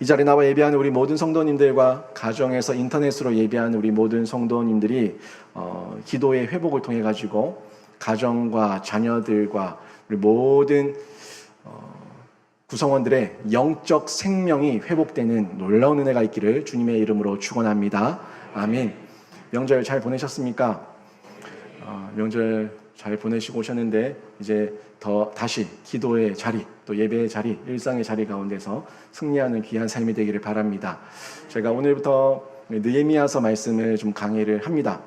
이 자리에 나와 예배하는 우리 모든 성도님들과 가정에서 인터넷으로 예배하는 우리 모든 성도님들이 기도의 회복을 통해 가지고 가정과 자녀들과 우리 모든 구성원들의 영적 생명이 회복되는 놀라운 은혜가 있기를 주님의 이름으로 축원합니다. 아멘. 명절 잘 보내셨습니까? 명절 잘 보내시고 오셨는데 이제 다시 기도의 자리, 또 예배의 자리, 일상의 자리 가운데서 승리하는 귀한 삶이 되기를 바랍니다. 제가 오늘부터 느헤미야서 말씀을 좀 강의를 합니다.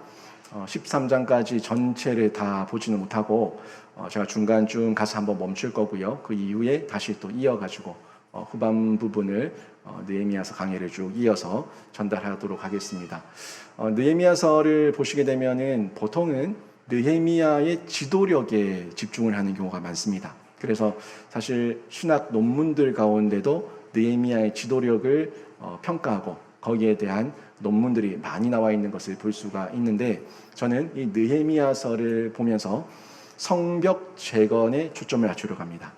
13장까지 전체를 다 보지는 못하고 제가 중간쯤 가서 한번 멈출 거고요. 그 이후에 다시 또 이어가지고 후반 부분을 느헤미야서 강의를 쭉 이어서 전달하도록 하겠습니다. 느헤미야서를 보시게 되면은 보통은 느헤미야의 지도력에 집중을 하는 경우가 많습니다. 그래서 사실 신학 논문들 가운데도 느헤미야의 지도력을 평가하고 거기에 대한 논문들이 많이 나와 있는 것을 볼 수가 있는데, 저는 이 느헤미야서를 보면서 성벽 재건에 초점을 맞추려고 합니다.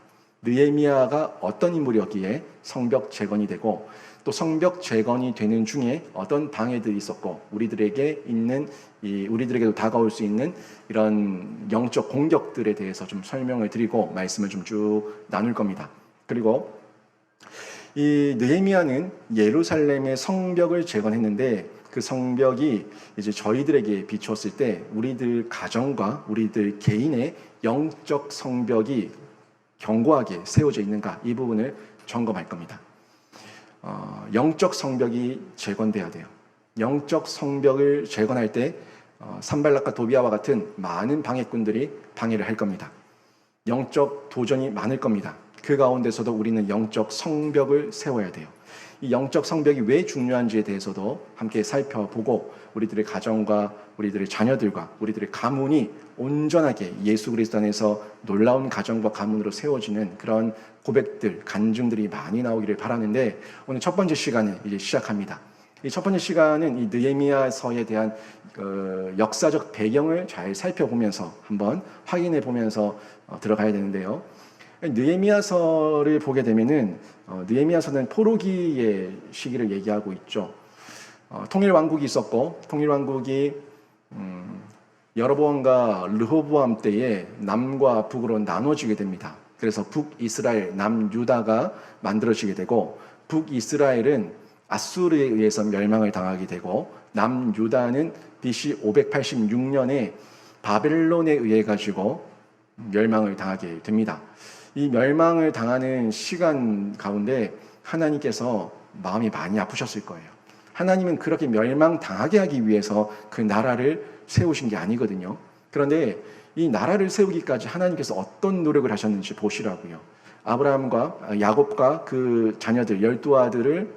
느헤미야가 어떤 인물이었기에 성벽 재건이 되고, 또 성벽 재건이 되는 중에 어떤 방해들이 있었고, 우리들에게도 다가올 수 있는 이런 영적 공격들에 대해서 좀 설명을 드리고 말씀을 좀 쭉 나눌 겁니다. 그리고 이 느헤미야는 예루살렘의 성벽을 재건했는데, 그 성벽이 이제 저희들에게 비추었을 때 우리들 가정과 우리들 개인의 영적 성벽이 견고하게 세워져 있는가, 이 부분을 점검할 겁니다. 영적 성벽이 재건돼야 돼요. 영적 성벽을 재건할 때 산발락과 도비아와 같은 많은 방해꾼들이 방해를 할 겁니다. 영적 도전이 많을 겁니다. 그 가운데서도 우리는 영적 성벽을 세워야 돼요. 이 영적 성벽이 왜 중요한지에 대해서도 함께 살펴보고, 우리들의 가정과 우리들의 자녀들과 우리들의 가문이 온전하게 예수 그리스도 안에서 놀라운 가정과 가문으로 세워지는 그런 고백들, 간증들이 많이 나오기를 바라는데, 오늘 첫 번째 시간을 이제 시작합니다. 이 첫 번째 시간은 이 느헤미야서에 대한 역사적 배경을 잘 살펴보면서 한번 확인해 보면서 들어가야 되는데요. 느헤미야서를 보게 되면은 느헤미야서는 포로기의 시기를 얘기하고 있죠. 통일왕국이 있었고, 통일왕국이 여로보암과 르호보암 때에 남과 북으로 나눠지게 됩니다. 그래서 북이스라엘, 남유다가 만들어지게 되고, 북이스라엘은 아수르에 의해서 멸망을 당하게 되고, 남유다는 BC 586년에 바벨론에 의해 가지고 멸망을 당하게 됩니다. 이 멸망을 당하는 시간 가운데 하나님께서 마음이 많이 아프셨을 거예요. 하나님은 그렇게 멸망당하게 하기 위해서 그 나라를 세우신 게 아니거든요. 그런데 이 나라를 세우기까지 하나님께서 어떤 노력을 하셨는지 보시라고요. 아브라함과 야곱과 그 자녀들 12아들을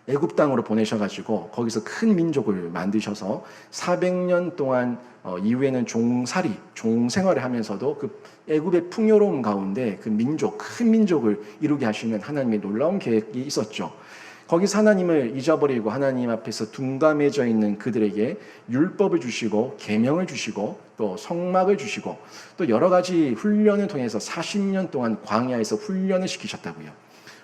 애굽 땅으로 보내셔가지고 거기서 큰 민족을 만드셔서 400년 동안 이후에는 종생활을 하면서도 그 애굽의 풍요로움 가운데 그 민족, 큰 민족을 이루게 하시는 하나님의 놀라운 계획이 있었죠. 거기서 하나님을 잊어버리고 하나님 앞에서 둔감해져 있는 그들에게 율법을 주시고 계명을 주시고 또 성막을 주시고 또 여러 가지 훈련을 통해서 40년 동안 광야에서 훈련을 시키셨다고요.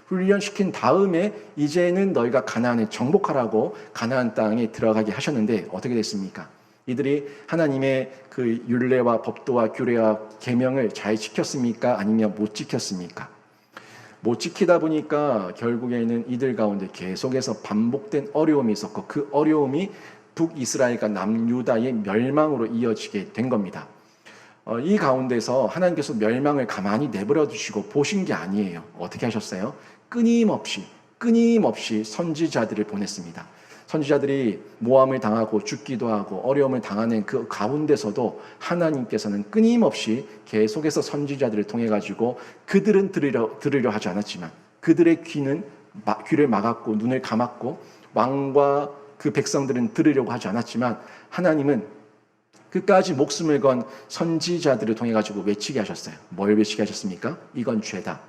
훈련시킨 다음에 이제는 너희가 가나안을 정복하라고 가나안 땅에 들어가게 하셨는데 어떻게 됐습니까? 이들이 하나님의 그 율례와 법도와 규례와 계명을 잘 지켰습니까? 아니면 못 지켰습니까? 못 지키다 보니까 결국에는 이들 가운데 계속해서 반복된 어려움이 있었고, 그 어려움이 북이스라엘과 남유다의 멸망으로 이어지게 된 겁니다. 이 가운데서 하나님께서 멸망을 가만히 내버려 두시고 보신 게 아니에요. 어떻게 하셨어요? 끊임없이 선지자들을 보냈습니다. 선지자들이 모함을 당하고 죽기도 하고 어려움을 당하는 그 가운데서도 하나님께서는 끊임없이 계속해서 선지자들을 통해 가지고 그들은 들으려 하지 않았지만, 그들의 귀를 막았고 눈을 감았고 왕과 그 백성들은 들으려고 하지 않았지만, 하나님은 끝까지 목숨을 건 선지자들을 통해 가지고 외치게 하셨어요. 뭘 외치게 하셨습니까? 이건 죄다.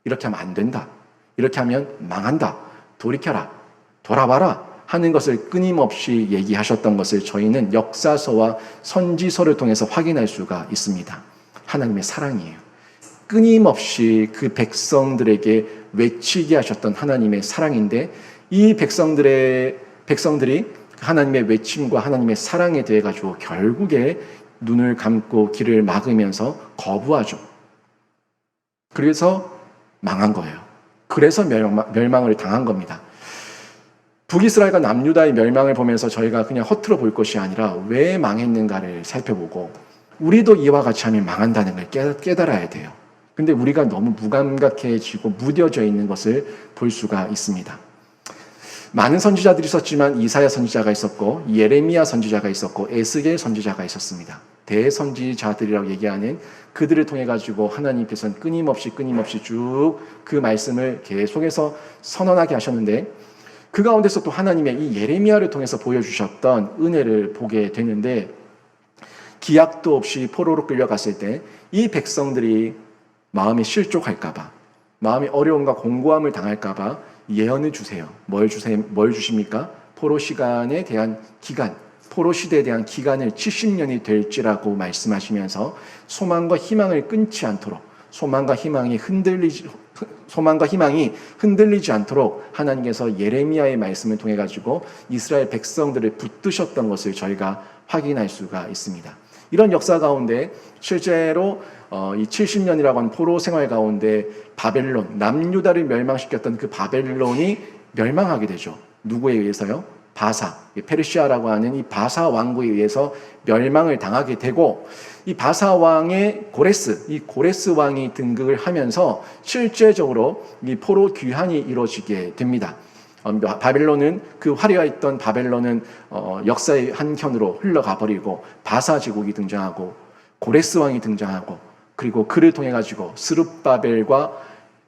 이렇게 하면 안 된다. 이렇게 하면 망한다. 돌이켜라. 돌아봐라. 하는 것을 끊임없이 얘기하셨던 것을 저희는 역사서와 선지서를 통해서 확인할 수가 있습니다. 하나님의 사랑이에요. 끊임없이 그 백성들에게 외치게 하셨던 하나님의 사랑인데, 이 백성들이 하나님의 외침과 하나님의 사랑에 대해 가지고 결국에 눈을 감고 귀를 막으면서 거부하죠. 그래서 망한 거예요. 그래서 멸망을 당한 겁니다. 북이스라엘과 남유다의 멸망을 보면서 저희가 그냥 허투루 볼 것이 아니라 왜 망했는가를 살펴보고, 우리도 이와 같이 하면 망한다는 걸 깨달아야 돼요. 근데 우리가 너무 무감각해지고 무뎌져 있는 것을 볼 수가 있습니다. 많은 선지자들이 있었지만 이사야 선지자가 있었고, 예레미야 선지자가 있었고, 에스겔 선지자가 있었습니다. 대선지자들이라고 얘기하는 그들을 통해 가지고 하나님께서는 끊임없이 쭉 그 말씀을 계속해서 선언하게 하셨는데, 그 가운데서 또 하나님의 이 예레미야를 통해서 보여주셨던 은혜를 보게 되는데, 기약도 없이 포로로 끌려갔을 때 이 백성들이 마음이 실족할까봐, 마음이 어려움과 공고함을 당할까봐 예언을 주세요. 뭘 주십니까? 포로 시간에 대한 기간, 포로 시대에 대한 기간을 70년이 될지라고 말씀하시면서 소망과 희망을 끊지 않도록, 소망과 희망이 흔들리지 않도록 하나님께서 예레미야의 말씀을 통해 가지고 이스라엘 백성들을 붙드셨던 것을 저희가 확인할 수가 있습니다. 이런 역사 가운데 실제로 이 70년이라고 하는 포로 생활 가운데 바벨론, 남유다를 멸망시켰던 그 바벨론이 멸망하게 되죠. 누구에 의해서요? 바사, 페르시아라고 하는 이 바사 왕국에 의해서 멸망을 당하게 되고, 이 바사 왕의 이 고레스 왕이 등극을 하면서 실제적으로 이 포로 귀환이 이루어지게 됩니다. 바벨론은, 그 화려했던 바벨론은 역사의 한켠으로 흘러가 버리고 바사 제국이 등장하고 고레스 왕이 등장하고, 그리고 그를 통해 가지고 스룹바벨과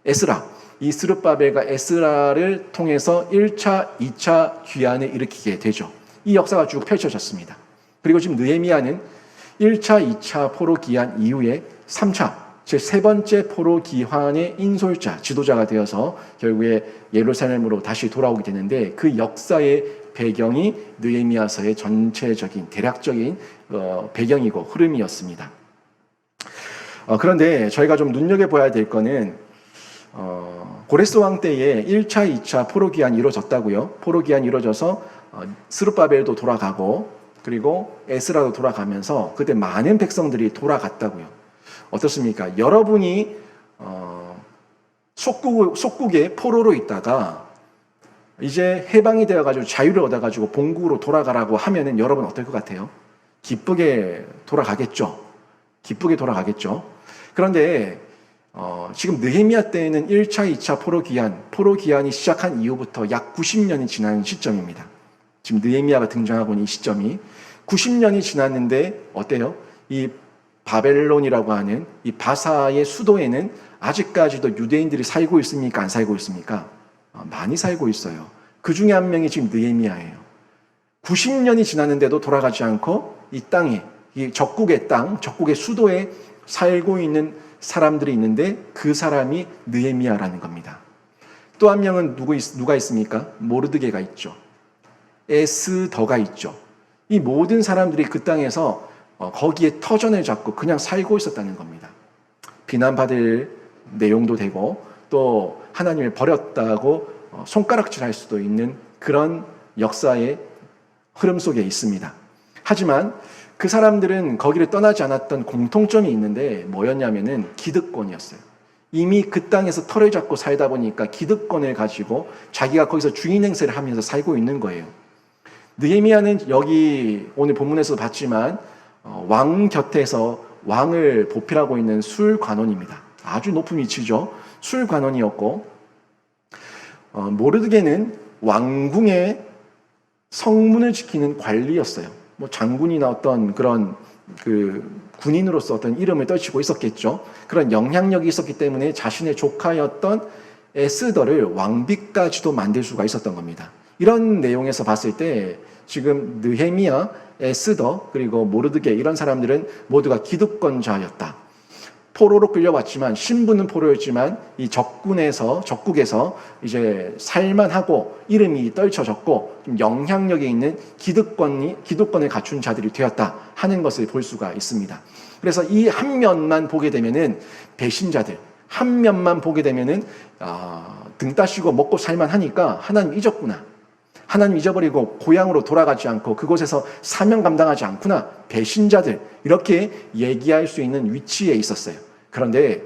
에스라, 이 스룹바벨과 에스라를 통해서 1차, 2차 귀환을 일으키게 되죠. 이 역사가 쭉 펼쳐졌습니다. 그리고 지금 느헤미야는 1차, 2차 포로 귀환 이후에 3차, 즉 세 번째 포로 귀환의 인솔자, 지도자가 되어서 결국에 예루살렘으로 다시 돌아오게 되는데, 그 역사의 배경이 느헤미야서의 전체적인 대략적인 배경이고 흐름이었습니다. 그런데 저희가 좀 눈여겨봐야 될 거는 고레스 왕 때에 1차, 2차 포로 귀환이 이루어졌다고요. 포로 귀환이 이루어져서 스룹바벨도 돌아가고, 그리고 에스라도 돌아가면서 그때 많은 백성들이 돌아갔다고요. 어떻습니까? 여러분이 속국의 포로로 있다가 이제 해방이 되어가지고 자유를 얻어가지고 본국으로 돌아가라고 하면은 여러분 어떨 것 같아요? 기쁘게 돌아가겠죠. 그런데 지금 느헤미야 때에는 1차, 2차 포로 귀환이 시작한 이후부터 약 90년이 지난 시점입니다. 지금 느헤미야가 등장하고 있는 이 시점이 90년이 지났는데 어때요? 이 바벨론이라고 하는 이 바사의 수도에는 아직까지도 유대인들이 살고 있습니까? 안 살고 있습니까? 많이 살고 있어요. 그 중에 한 명이 지금 느헤미야예요. 90년이 지났는데도 돌아가지 않고 이 땅에, 이 적국의 땅, 적국의 수도에 살고 있는 사람들이 있는데, 그 사람이 느헤미야라는 겁니다. 또 한 명은 누가 있습니까? 모르드게가 있죠. 에스더가 있죠. 이 모든 사람들이 그 땅에서 거기에 터전을 잡고 그냥 살고 있었다는 겁니다. 비난받을 내용도 되고, 또 하나님을 버렸다고 손가락질할 수도 있는 그런 역사의 흐름 속에 있습니다. 하지만 그 사람들은 거기를 떠나지 않았던 공통점이 있는데 뭐였냐면은 기득권이었어요. 이미 그 땅에서 털을 잡고 살다 보니까 기득권을 가지고 자기가 거기서 주인 행세를 하면서 살고 있는 거예요. 느헤미야는 여기 오늘 본문에서 봤지만 왕 곁에서 왕을 보필하고 있는 술관원입니다. 아주 높은 위치죠. 술관원이었고, 모르드게는 왕궁의 성문을 지키는 관리였어요. 뭐 장군이나 어떤 그런 군인으로서 어떤 이름을 떨치고 있었겠죠. 그런 영향력이 있었기 때문에 자신의 조카였던 에스더를 왕비까지도 만들 수가 있었던 겁니다. 이런 내용에서 봤을 때 지금 느헤미야, 에스더, 그리고 모르드게, 이런 사람들은 모두가 기득권자였다. 포로로 끌려왔지만, 신분은 포로였지만 이 적국에서 이제 살만하고 이름이 떨쳐졌고 좀 영향력이 있는 기득권을 갖춘 자들이 되었다 하는 것을 볼 수가 있습니다. 그래서 이 한 면만 보게 되면은 배신자들, 한 면만 보게 되면은 등 따시고 먹고 살만하니까 하나님 잊었구나. 하나님 잊어버리고 고향으로 돌아가지 않고 그곳에서 사명 감당하지 않구나. 배신자들 이렇게 얘기할 수 있는 위치에 있었어요. 그런데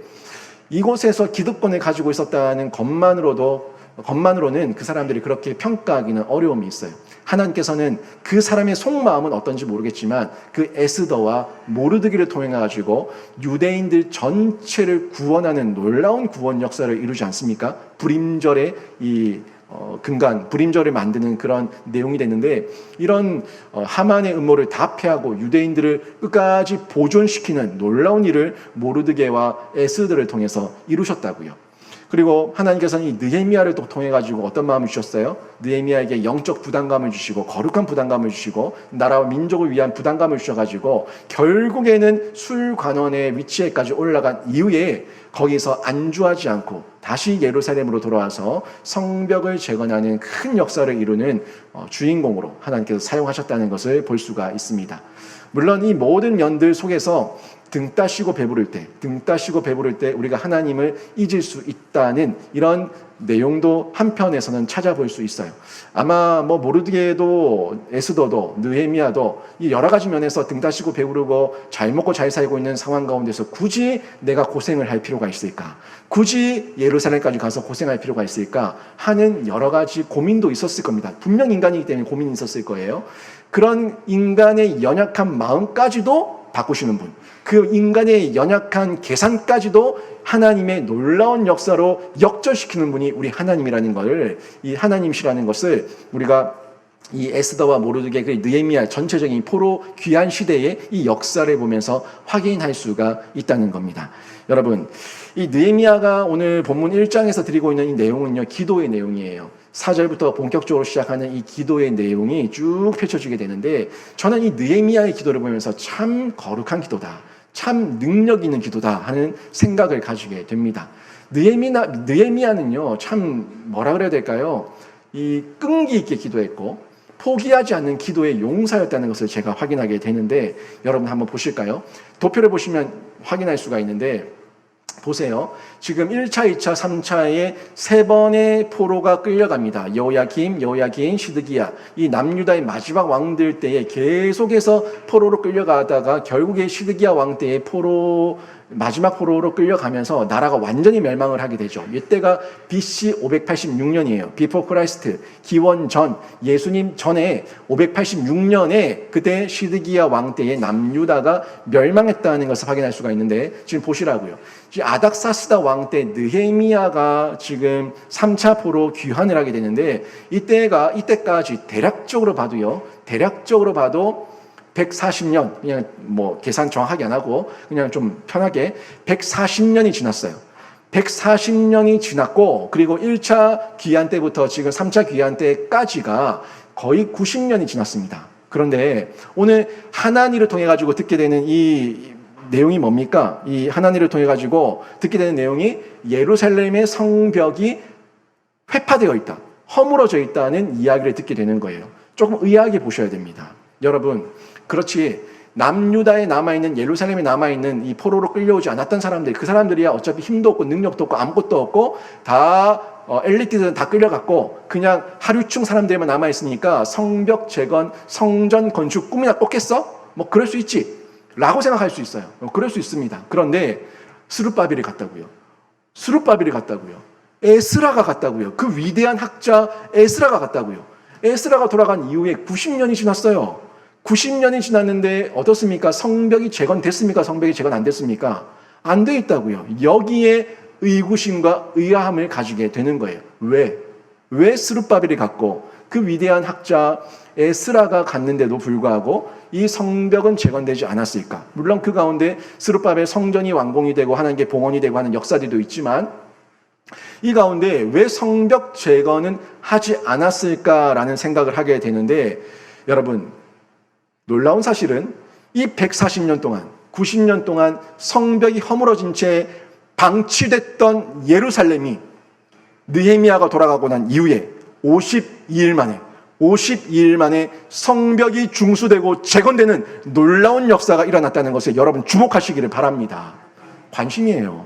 이곳에서 기득권을 가지고 있었다는 것만으로는 그 사람들이 그렇게 평가하기는 어려움이 있어요. 하나님께서는 그 사람의 속마음은 어떤지 모르겠지만 그 에스더와 모르드기를 통해 가지고 유대인들 전체를 구원하는 놀라운 구원 역사를 이루지 않습니까? 불임절의 근간, 불임절을 만드는 그런 내용이 됐는데 이런 하만의 음모를 다 패하고 유대인들을 끝까지 보존시키는 놀라운 일을 모르드게와 에스더를 통해서 이루셨다고요. 그리고 하나님께서는 이 느헤미야를 또 통해 가지고 어떤 마음을 주셨어요? 느헤미야에게 영적 부담감을 주시고 거룩한 부담감을 주시고 나라와 민족을 위한 부담감을 주셔가지고 결국에는 술관원의 위치에까지 올라간 이후에 거기서 안주하지 않고 다시 예루살렘으로 돌아와서 성벽을 재건하는 큰 역사를 이루는 주인공으로 하나님께서 사용하셨다는 것을 볼 수가 있습니다. 물론 이 모든 면들 속에서 등 따시고 배부를 때 우리가 하나님을 잊을 수 있다는 이런 내용도 한편에서는 찾아볼 수 있어요. 아마 모르드게도 에스더도 느헤미야도 이 여러 가지 면에서 등 따시고 배부르고 잘 먹고 잘 살고 있는 상황 가운데서 굳이 내가 고생을 할 필요가 있을까? 굳이 예루살렘까지 가서 고생할 필요가 있을까? 하는 여러 가지 고민도 있었을 겁니다. 분명 인간이기 때문에 고민이 있었을 거예요. 그런 인간의 연약한 마음까지도 바꾸시는 분, 그 인간의 연약한 계산까지도 하나님의 놀라운 역사로 역전시키는 분이 우리 하나님이라는 걸, 이 하나님이시라는 것을 우리가 이 에스더와 모르드게, 그 느헤미야 전체적인 포로 귀환 시대의 이 역사를 보면서 확인할 수가 있다는 겁니다. 여러분, 이 느헤미야가 오늘 본문 1장에서 드리고 있는 이 내용은요, 기도의 내용이에요. 4절부터 본격적으로 시작하는 이 기도의 내용이 쭉 펼쳐지게 되는데, 저는 이 느헤미야의 기도를 보면서 참 거룩한 기도다, 참 능력 있는 기도다 하는 생각을 가지게 됩니다. 느헤미야는요, 참 뭐라 그래야 될까요? 이 끈기 있게 기도했고 포기하지 않는 기도의 용사였다는 것을 제가 확인하게 되는데, 여러분 한번 보실까요? 도표를 보시면 확인할 수가 있는데, 보세요. 지금 1차, 2차, 3차에 3번의 포로가 끌려갑니다. 여호야김, 시드기야, 이 남유다의 마지막 왕들 때에 계속해서 포로로 끌려가다가 결국에 시드기야 왕 때에 마지막 포로로 끌려가면서 나라가 완전히 멸망을 하게 되죠. 이때가 BC 586년이에요. Before Christ, 기원 전, 예수님 전에 586년에 그때 시드기야 왕 때에 남유다가 멸망했다는 것을 확인할 수가 있는데, 지금 보시라고요. 아닥사스다 왕 때 느헤미야가 지금 3차 포로 귀환을 하게 되는데, 이때까지 대략적으로 봐도 140년, 그냥 계산 정확하게 안 하고 그냥 좀 편하게 140년이 지났어요. 140년이 지났고, 그리고 1차 귀환 때부터 지금 3차 귀환 때까지가 거의 90년이 지났습니다. 그런데 오늘 하나님을 통해 가지고 듣게 되는 이 내용이 뭡니까? 이 하나님을 통해 가지고 듣게 되는 내용이 예루살렘의 성벽이 회파되어 있다, 허물어져 있다는 이야기를 듣게 되는 거예요. 조금 의아하게 보셔야 됩니다. 여러분, 그렇지, 남유다에 남아있는, 예루살렘에 남아있는 이 포로로 끌려오지 않았던 사람들, 그 사람들이야 어차피 힘도 없고 능력도 없고 아무것도 없고 다 엘리트들은 다 끌려갔고 그냥 하류층 사람들만 남아있으니까 성벽 재건, 성전 건축 꿈이나 꿨겠어? 그럴 수 있지 라고 생각할 수 있어요. 그럴 수 있습니다. 그런데 스룹바벨이 갔다고요. 에스라가 갔다고요. 그 위대한 학자 에스라가 갔다고요. 에스라가 돌아간 이후에 90년이 지났어요. 90년이 지났는데 어떻습니까? 성벽이 재건됐습니까? 성벽이 재건 안 됐습니까? 안 돼 있다고요. 여기에 의구심과 의아함을 가지게 되는 거예요. 왜 스룹바벨이 갔고 그 위대한 학자 에스라가 갔는데도 불구하고 이 성벽은 재건되지 않았을까? 물론 그 가운데 스룹바벨 성전이 완공이 되고 하나님께 봉헌이 되고 하는 역사들도 있지만, 이 가운데 왜 성벽 재건은 하지 않았을까라는 생각을 하게 되는데, 여러분, 놀라운 사실은 이 140년 동안, 90년 동안 성벽이 허물어진 채 방치됐던 예루살렘이 느헤미야가 돌아가고 난 이후에 52일 만에 성벽이 중수되고 재건되는 놀라운 역사가 일어났다는 것에 여러분 주목하시기를 바랍니다. 관심이에요.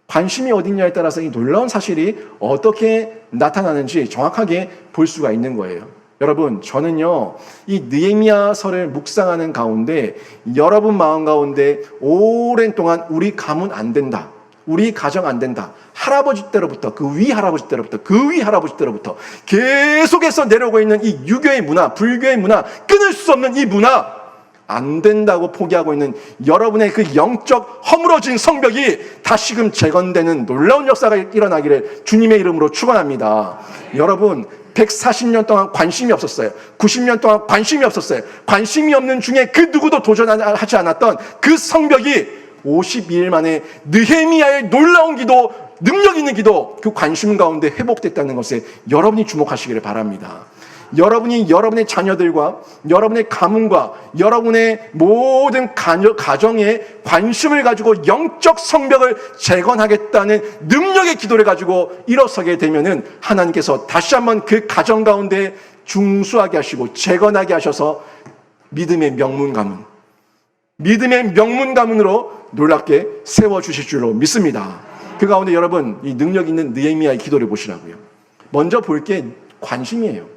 관심이 어딨냐에 따라서 이 놀라운 사실이 어떻게 나타나는지 정확하게 볼 수가 있는 거예요. 여러분, 저는요, 이 느헤미야서를 묵상하는 가운데 여러분 마음 가운데 오랜 동안 우리 가문 안 된다, 우리 가정 안 된다, 할아버지 때로부터 그 위 할아버지 때로부터 그 위 할아버지 때로부터 계속해서 내려오고 있는 이 유교의 문화, 불교의 문화, 끊을 수 없는 이 문화, 안 된다고 포기하고 있는 여러분의 그 영적 허물어진 성벽이 다시금 재건되는 놀라운 역사가 일어나기를 주님의 이름으로 축원합니다. 여러분, 140년 동안 관심이 없었어요. 90년 동안 관심이 없었어요. 관심이 없는 중에 그 누구도 도전하지 않았던 그 성벽이 52일 만에 느헤미야의 놀라운 기도, 능력 있는 기도, 그 관심 가운데 회복됐다는 것에 여러분이 주목하시기를 바랍니다. 여러분이 여러분의 자녀들과 여러분의 가문과 여러분의 모든 가정에 관심을 가지고 영적 성벽을 재건하겠다는 능력의 기도를 가지고 일어서게 되면은 하나님께서 다시 한번 그 가정 가운데 중수하게 하시고 재건하게 하셔서 믿음의 명문 가문으로 놀랍게 세워주실 줄로 믿습니다. 그 가운데 여러분, 이 능력 있는 느헤미야의 기도를 보시라고요. 먼저 볼 게 관심이에요.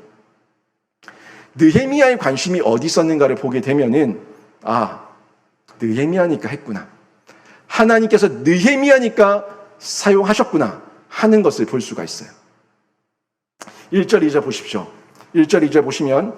느헤미야의 관심이 어디 있었는가를 보게 되면은, 느헤미야니까 했구나, 하나님께서 느헤미야니까 사용하셨구나 하는 것을 볼 수가 있어요. 1절 2절 보십시오. 1절 2절 보시면,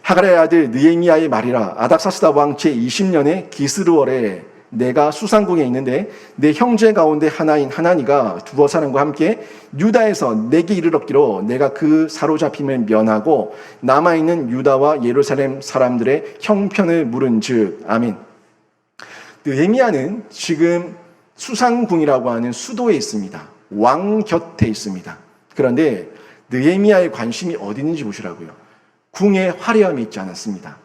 하갈의 아들 느헤미야의 말이라, 아닥사스다 왕 제20년에 기스르월에 내가 수상궁에 있는데 내 형제 가운데 하나인 하나니가 두어 사람과 함께 유다에서 내게 이르렀기로 내가 그 사로잡힘을 면하고 남아있는 유다와 예루살렘 사람들의 형편을 물은즉. 아멘. 느헤미야는 지금 수상궁이라고 하는 수도에 있습니다. 왕 곁에 있습니다. 그런데 느헤미야의 관심이 어디 있는지 보시라고요. 궁의 화려함이 있지 않았습니다.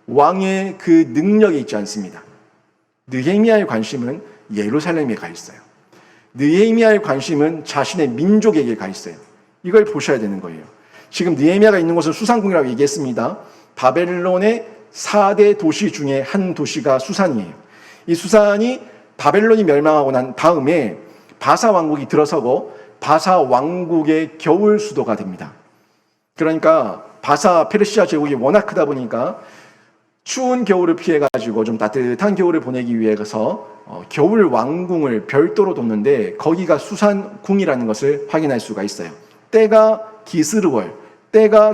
왕의 그 능력이 있지 않습니다. 느헤미야의 관심은 예루살렘에 가 있어요. 느헤미야의 관심은 자신의 민족에게 가 있어요. 이걸 보셔야 되는 거예요. 지금 느헤미야가 있는 곳은 수상궁이라고 얘기했습니다. 바벨론의 4대 도시 중에 한 도시가 수산이에요. 이 수산이 바벨론이 멸망하고 난 다음에 바사 왕국이 들어서고 바사 왕국의 겨울 수도가 됩니다. 그러니까 바사 페르시아 제국이 워낙 크다 보니까 추운 겨울을 피해가지고 좀 따뜻한 겨울을 보내기 위해서 겨울 왕궁을 별도로 뒀는데 거기가 수산궁이라는 것을 확인할 수가 있어요. 때가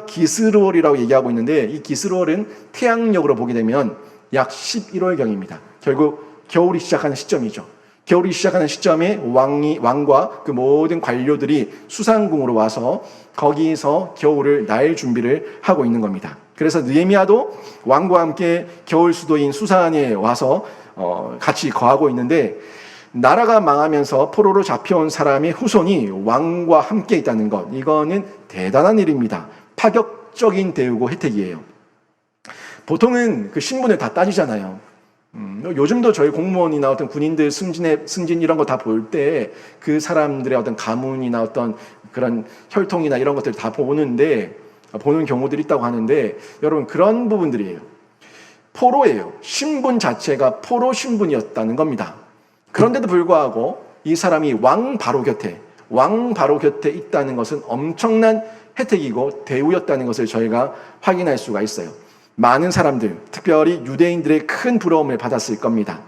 기스르월이라고 얘기하고 있는데 이 기스르월은 태양력으로 보게 되면 약 11월경입니다. 결국 겨울이 시작하는 시점이죠. 겨울이 시작하는 시점에 왕과 그 모든 관료들이 수산궁으로 와서 거기서 겨울을 날 준비를 하고 있는 겁니다. 그래서 느헤미야도 왕과 함께 겨울 수도인 수산에 와서 같이 거하고 있는데, 나라가 망하면서 포로로 잡혀온 사람의 후손이 왕과 함께 있다는 것, 이거는 대단한 일입니다. 파격적인 대우고 혜택이에요. 보통은 그 신분을 다 따지잖아요. 요즘도 저희 공무원이나 어떤 군인들 승진 이런 거 다 볼 때 그 사람들의 어떤 가문이나 어떤 그런 혈통이나 이런 것들을 다 보는 경우들이 있다고 하는데, 여러분 그런 부분들이에요. 포로예요. 신분 자체가 포로 신분이었다는 겁니다. 그런데도 불구하고 이 사람이 왕 바로 곁에 있다는 것은 엄청난 혜택이고 대우였다는 것을 저희가 확인할 수가 있어요. 많은 사람들, 특별히 유대인들의 큰 부러움을 받았을 겁니다.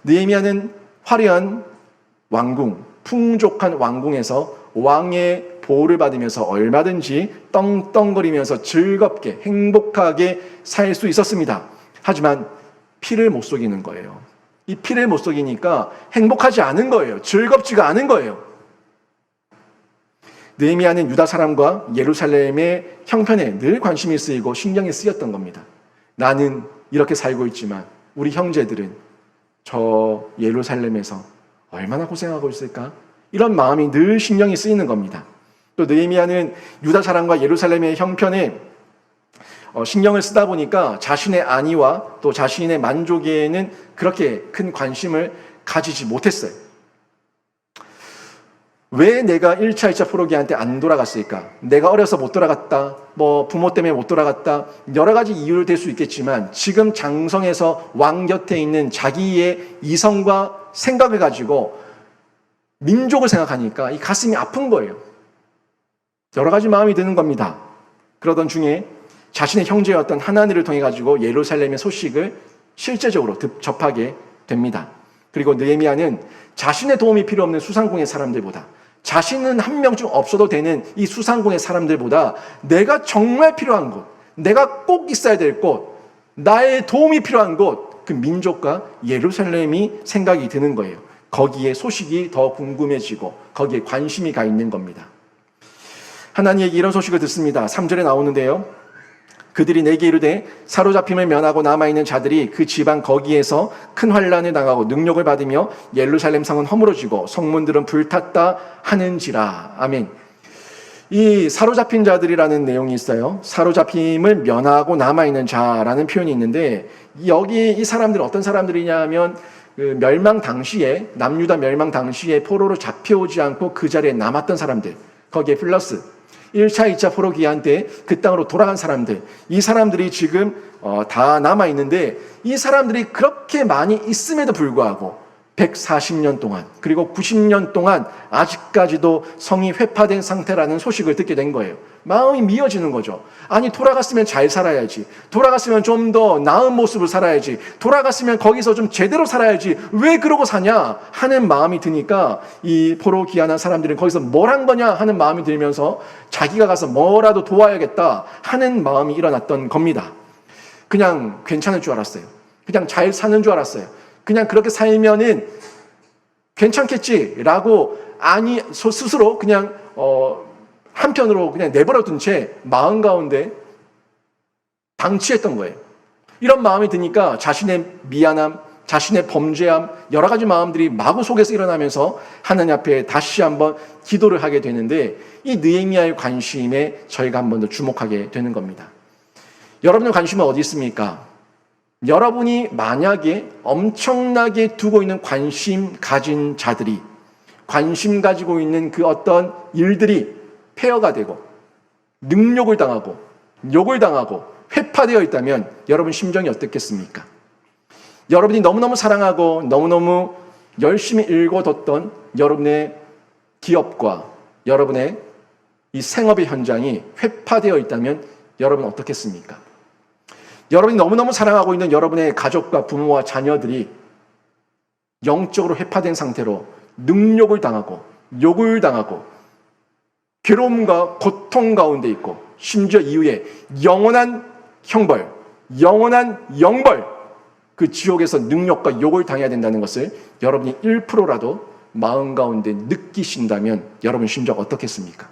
느헤미야는 화려한 왕궁, 풍족한 왕궁에서 왕의 보호를 받으면서 얼마든지 떵떵거리면서 즐겁게 행복하게 살 수 있었습니다. 하지만 피를 못 속이는 거예요. 이 피를 못 속이니까 행복하지 않은 거예요. 즐겁지가 않은 거예요. 느헤미야는 유다 사람과 예루살렘의 형편에 늘 관심이 쓰이고 신경이 쓰였던 겁니다. 나는 이렇게 살고 있지만 우리 형제들은 저 예루살렘에서 얼마나 고생하고 있을까? 이런 마음이 늘 신경이 쓰이는 겁니다. 또 느헤미야는 유다 사람과 예루살렘의 형편에 신경을 쓰다 보니까 자신의 안위와 또 자신의 만족에는 그렇게 큰 관심을 가지지 못했어요. 왜 내가 1차, 2차 포로기한테 안 돌아갔을까? 내가 어려서 못 돌아갔다, 부모 때문에 못 돌아갔다, 여러 가지 이유를 댈 수 있겠지만 지금 장성에서 왕 곁에 있는 자기의 이성과 생각을 가지고 민족을 생각하니까 이 가슴이 아픈 거예요. 여러 가지 마음이 드는 겁니다. 그러던 중에 자신의 형제였던 하나니를 통해 가지고 예루살렘의 소식을 실제적으로 접하게 됩니다. 그리고 느헤미야는 자신의 도움이 필요 없는 수상궁의 사람들보다, 자신은 한 명쯤 없어도 되는 이 수상궁의 사람들보다 내가 정말 필요한 곳, 내가 꼭 있어야 될 곳, 나의 도움이 필요한 곳, 그 민족과 예루살렘이 생각이 드는 거예요. 거기에 소식이 더 궁금해지고 거기에 관심이 가 있는 겁니다. 하나님에게 이런 소식을 듣습니다. 3절에 나오는데요. 그들이 내게 이르되 사로잡힘을 면하고 남아있는 자들이 그 지방 거기에서 큰 환난을 당하고 능욕을 받으며 예루살렘 성은 허물어지고 성문들은 불탔다 하는지라. 아멘. 이 사로잡힌 자들이라는 내용이 있어요. 사로잡힘을 면하고 남아있는 자라는 표현이 있는데, 여기 이 사람들은 어떤 사람들이냐 하면 그 멸망 당시에, 남유다 멸망 당시에 포로로 잡혀오지 않고 그 자리에 남았던 사람들, 거기에 플러스 1차, 2차 포로 기한 때 그 땅으로 돌아간 사람들, 이 사람들이 지금 다 남아있는데, 이 사람들이 그렇게 많이 있음에도 불구하고 140년 동안, 그리고 90년 동안 아직까지도 성이 회파된 상태라는 소식을 듣게 된 거예요. 마음이 미어지는 거죠. 아니, 돌아갔으면 잘 살아야지, 돌아갔으면 좀 더 나은 모습을 살아야지, 돌아갔으면 거기서 좀 제대로 살아야지, 왜 그러고 사냐 하는 마음이 드니까 이 포로 귀환한 사람들은 거기서 뭘 한 거냐 하는 마음이 들면서 자기가 가서 뭐라도 도와야겠다 하는 마음이 일어났던 겁니다. 그냥 괜찮을 줄 알았어요. 그냥 잘 사는 줄 알았어요. 그냥 그렇게 살면은 괜찮겠지라고 스스로 그냥 한편으로 그냥 내버려둔 채 마음 가운데 방치했던 거예요. 이런 마음이 드니까 자신의 미안함, 자신의 범죄함, 여러 가지 마음들이 마구 속에서 일어나면서 하나님 앞에 다시 한번 기도를 하게 되는데, 이 느헤미야의 관심에 저희가 한 번 더 주목하게 되는 겁니다. 여러분의 관심은 어디 있습니까? 여러분이 만약에 엄청나게 두고 있는 관심 가진 자들이, 관심 가지고 있는 그 어떤 일들이 폐허가 되고 능욕을 당하고 욕을 당하고 회파되어 있다면 여러분 심정이 어떻겠습니까? 여러분이 너무너무 사랑하고 너무너무 열심히 일궈뒀던 여러분의 기업과 여러분의 이 생업의 현장이 회파되어 있다면 여러분 어떻겠습니까? 여러분이 너무너무 사랑하고 있는 여러분의 가족과 부모와 자녀들이 영적으로 회파된 상태로 능욕을 당하고 욕을 당하고 괴로움과 고통 가운데 있고, 심지어 이후에 영원한 형벌, 영원한 영벌, 그 지옥에서 능욕과 욕을 당해야 된다는 것을 여러분이 1%라도 마음 가운데 느끼신다면 여러분 심정 어떻겠습니까?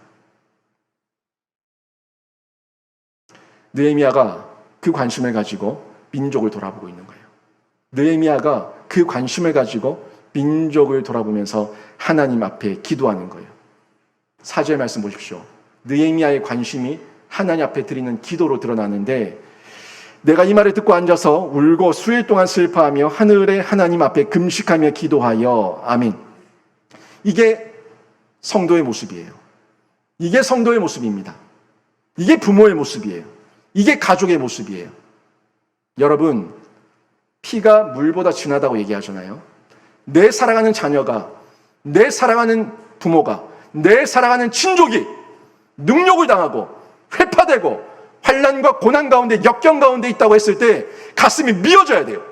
느헤미야가 그 관심을 가지고 민족을 돌아보고 있는 거예요. 느헤미야가 그 관심을 가지고 민족을 돌아보면서 하나님 앞에 기도하는 거예요. 4절 말씀 보십시오. 느헤미야의 관심이 하나님 앞에 드리는 기도로 드러나는데, 내가 이 말을 듣고 앉아서 울고 수일 동안 슬퍼하며 하늘의 하나님 앞에 금식하며 기도하여. 아멘. 이게 성도의 모습이에요. 이게 성도의 모습입니다. 이게 부모의 모습이에요. 이게 가족의 모습이에요. 여러분, 피가 물보다 진하다고 얘기하잖아요. 내 사랑하는 자녀가, 내 사랑하는 부모가, 내 사랑하는 친족이 능욕을 당하고 회파되고 환난과 고난 가운데, 역경 가운데 있다고 했을 때 가슴이 미어져야 돼요.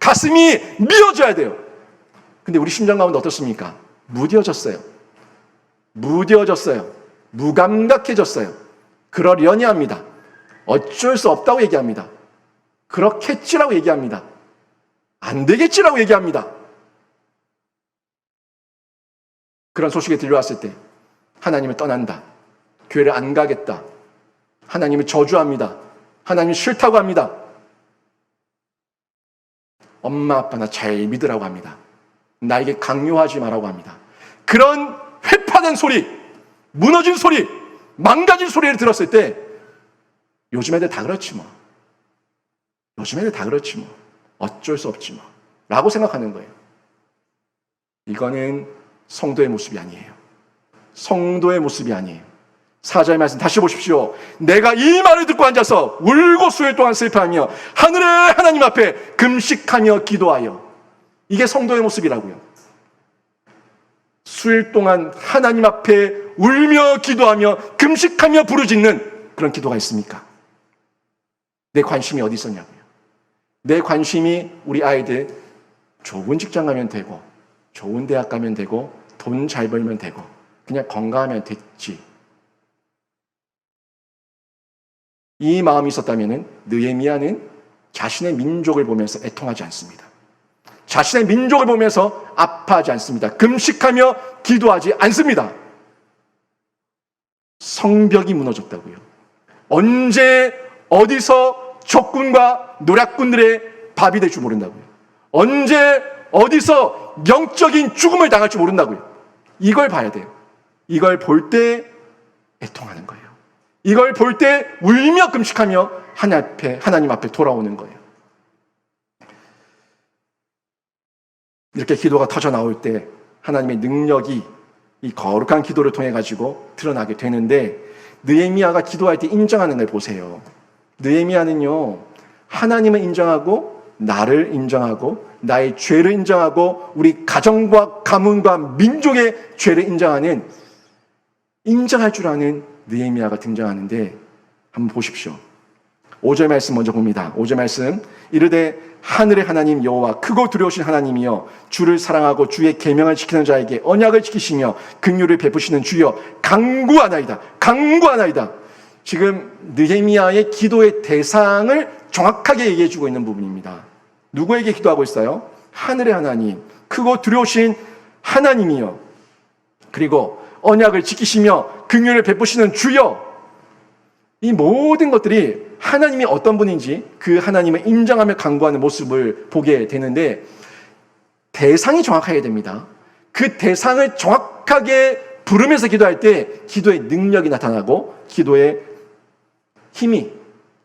가슴이 미어져야 돼요. 근데 우리 심장 가운데 어떻습니까? 무뎌졌어요. 무뎌졌어요. 무감각해졌어요. 그러려니 합니다. 어쩔 수 없다고 얘기합니다. 그렇겠지라고 얘기합니다. 안 되겠지라고 얘기합니다. 그런 소식이 들려왔을 때 하나님을 떠난다, 교회를 안 가겠다, 하나님을 저주합니다, 하나님이 싫다고 합니다. 엄마 아빠나 잘 믿으라고 합니다. 나에게 강요하지 말라고 합니다. 그런 회파된 소리, 무너진 소리, 망가진 소리를 들었을 때 요즘 애들 다 그렇지 뭐, 요즘 애들 다 그렇지 뭐, 어쩔 수 없지 뭐 라고 생각하는 거예요. 이거는 성도의 모습이 아니에요. 성도의 모습이 아니에요. 4절 말씀 다시 보십시오. 내가 이 말을 듣고 앉아서 울고 수일 동안 슬퍼하며 하늘의 하나님 앞에 금식하며 기도하여. 이게 성도의 모습이라고요. 수일 동안 하나님 앞에 울며 기도하며 금식하며 부르짖는 그런 기도가 있습니까? 내 관심이 어디 있었냐고요. 내 관심이 우리 아이들 좋은 직장 가면 되고, 좋은 대학 가면 되고, 돈 잘 벌면 되고, 그냥 건강하면 됐지. 이 마음이 있었다면 느헤미야는 자신의 민족을 보면서 애통하지 않습니다. 자신의 민족을 보면서 아파하지 않습니다. 금식하며 기도하지 않습니다. 성벽이 무너졌다고요. 언제 어디서 적군과 노략군들의 밥이 될 줄 모른다고요. 언제 어디서 영적인 죽음을 당할 줄 모른다고요. 이걸 봐야 돼요. 이걸 볼 때 애통하는 거예요. 이걸 볼 때 울며 금식하며 하나님 앞에 돌아오는 거예요. 이렇게 기도가 터져 나올 때 하나님의 능력이 이 거룩한 기도를 통해 가지고 드러나게 되는데, 느헤미야가 기도할 때 인정하는 걸 보세요. 느헤미야는요, 하나님을 인정하고 나를 인정하고 나의 죄를 인정하고 우리 가정과 가문과 민족의 죄를 인정할 줄 아는 느헤미야가 등장하는데, 한번 보십시오. 5절 말씀 먼저 봅니다. 5절 말씀, 이르되 하늘의 하나님 여호와 크고 두려우신 하나님이여, 주를 사랑하고 주의 계명을 지키는 자에게 언약을 지키시며 긍휼을 베푸시는 주여, 간구하나이다. 간구하나이다. 지금 느헤미야의 기도의 대상을 정확하게 얘기해 주고 있는 부분입니다. 누구에게 기도하고 있어요? 하늘의 하나님, 크고 두려우신 하나님이여, 그리고 언약을 지키시며 긍휼을 베푸시는 주여. 이 모든 것들이 하나님이 어떤 분인지 그 하나님을 인정하며 간구하는 모습을 보게 되는데, 대상이 정확해야 됩니다. 그 대상을 정확하게 부르면서 기도할 때 기도의 능력이 나타나고 기도의 힘이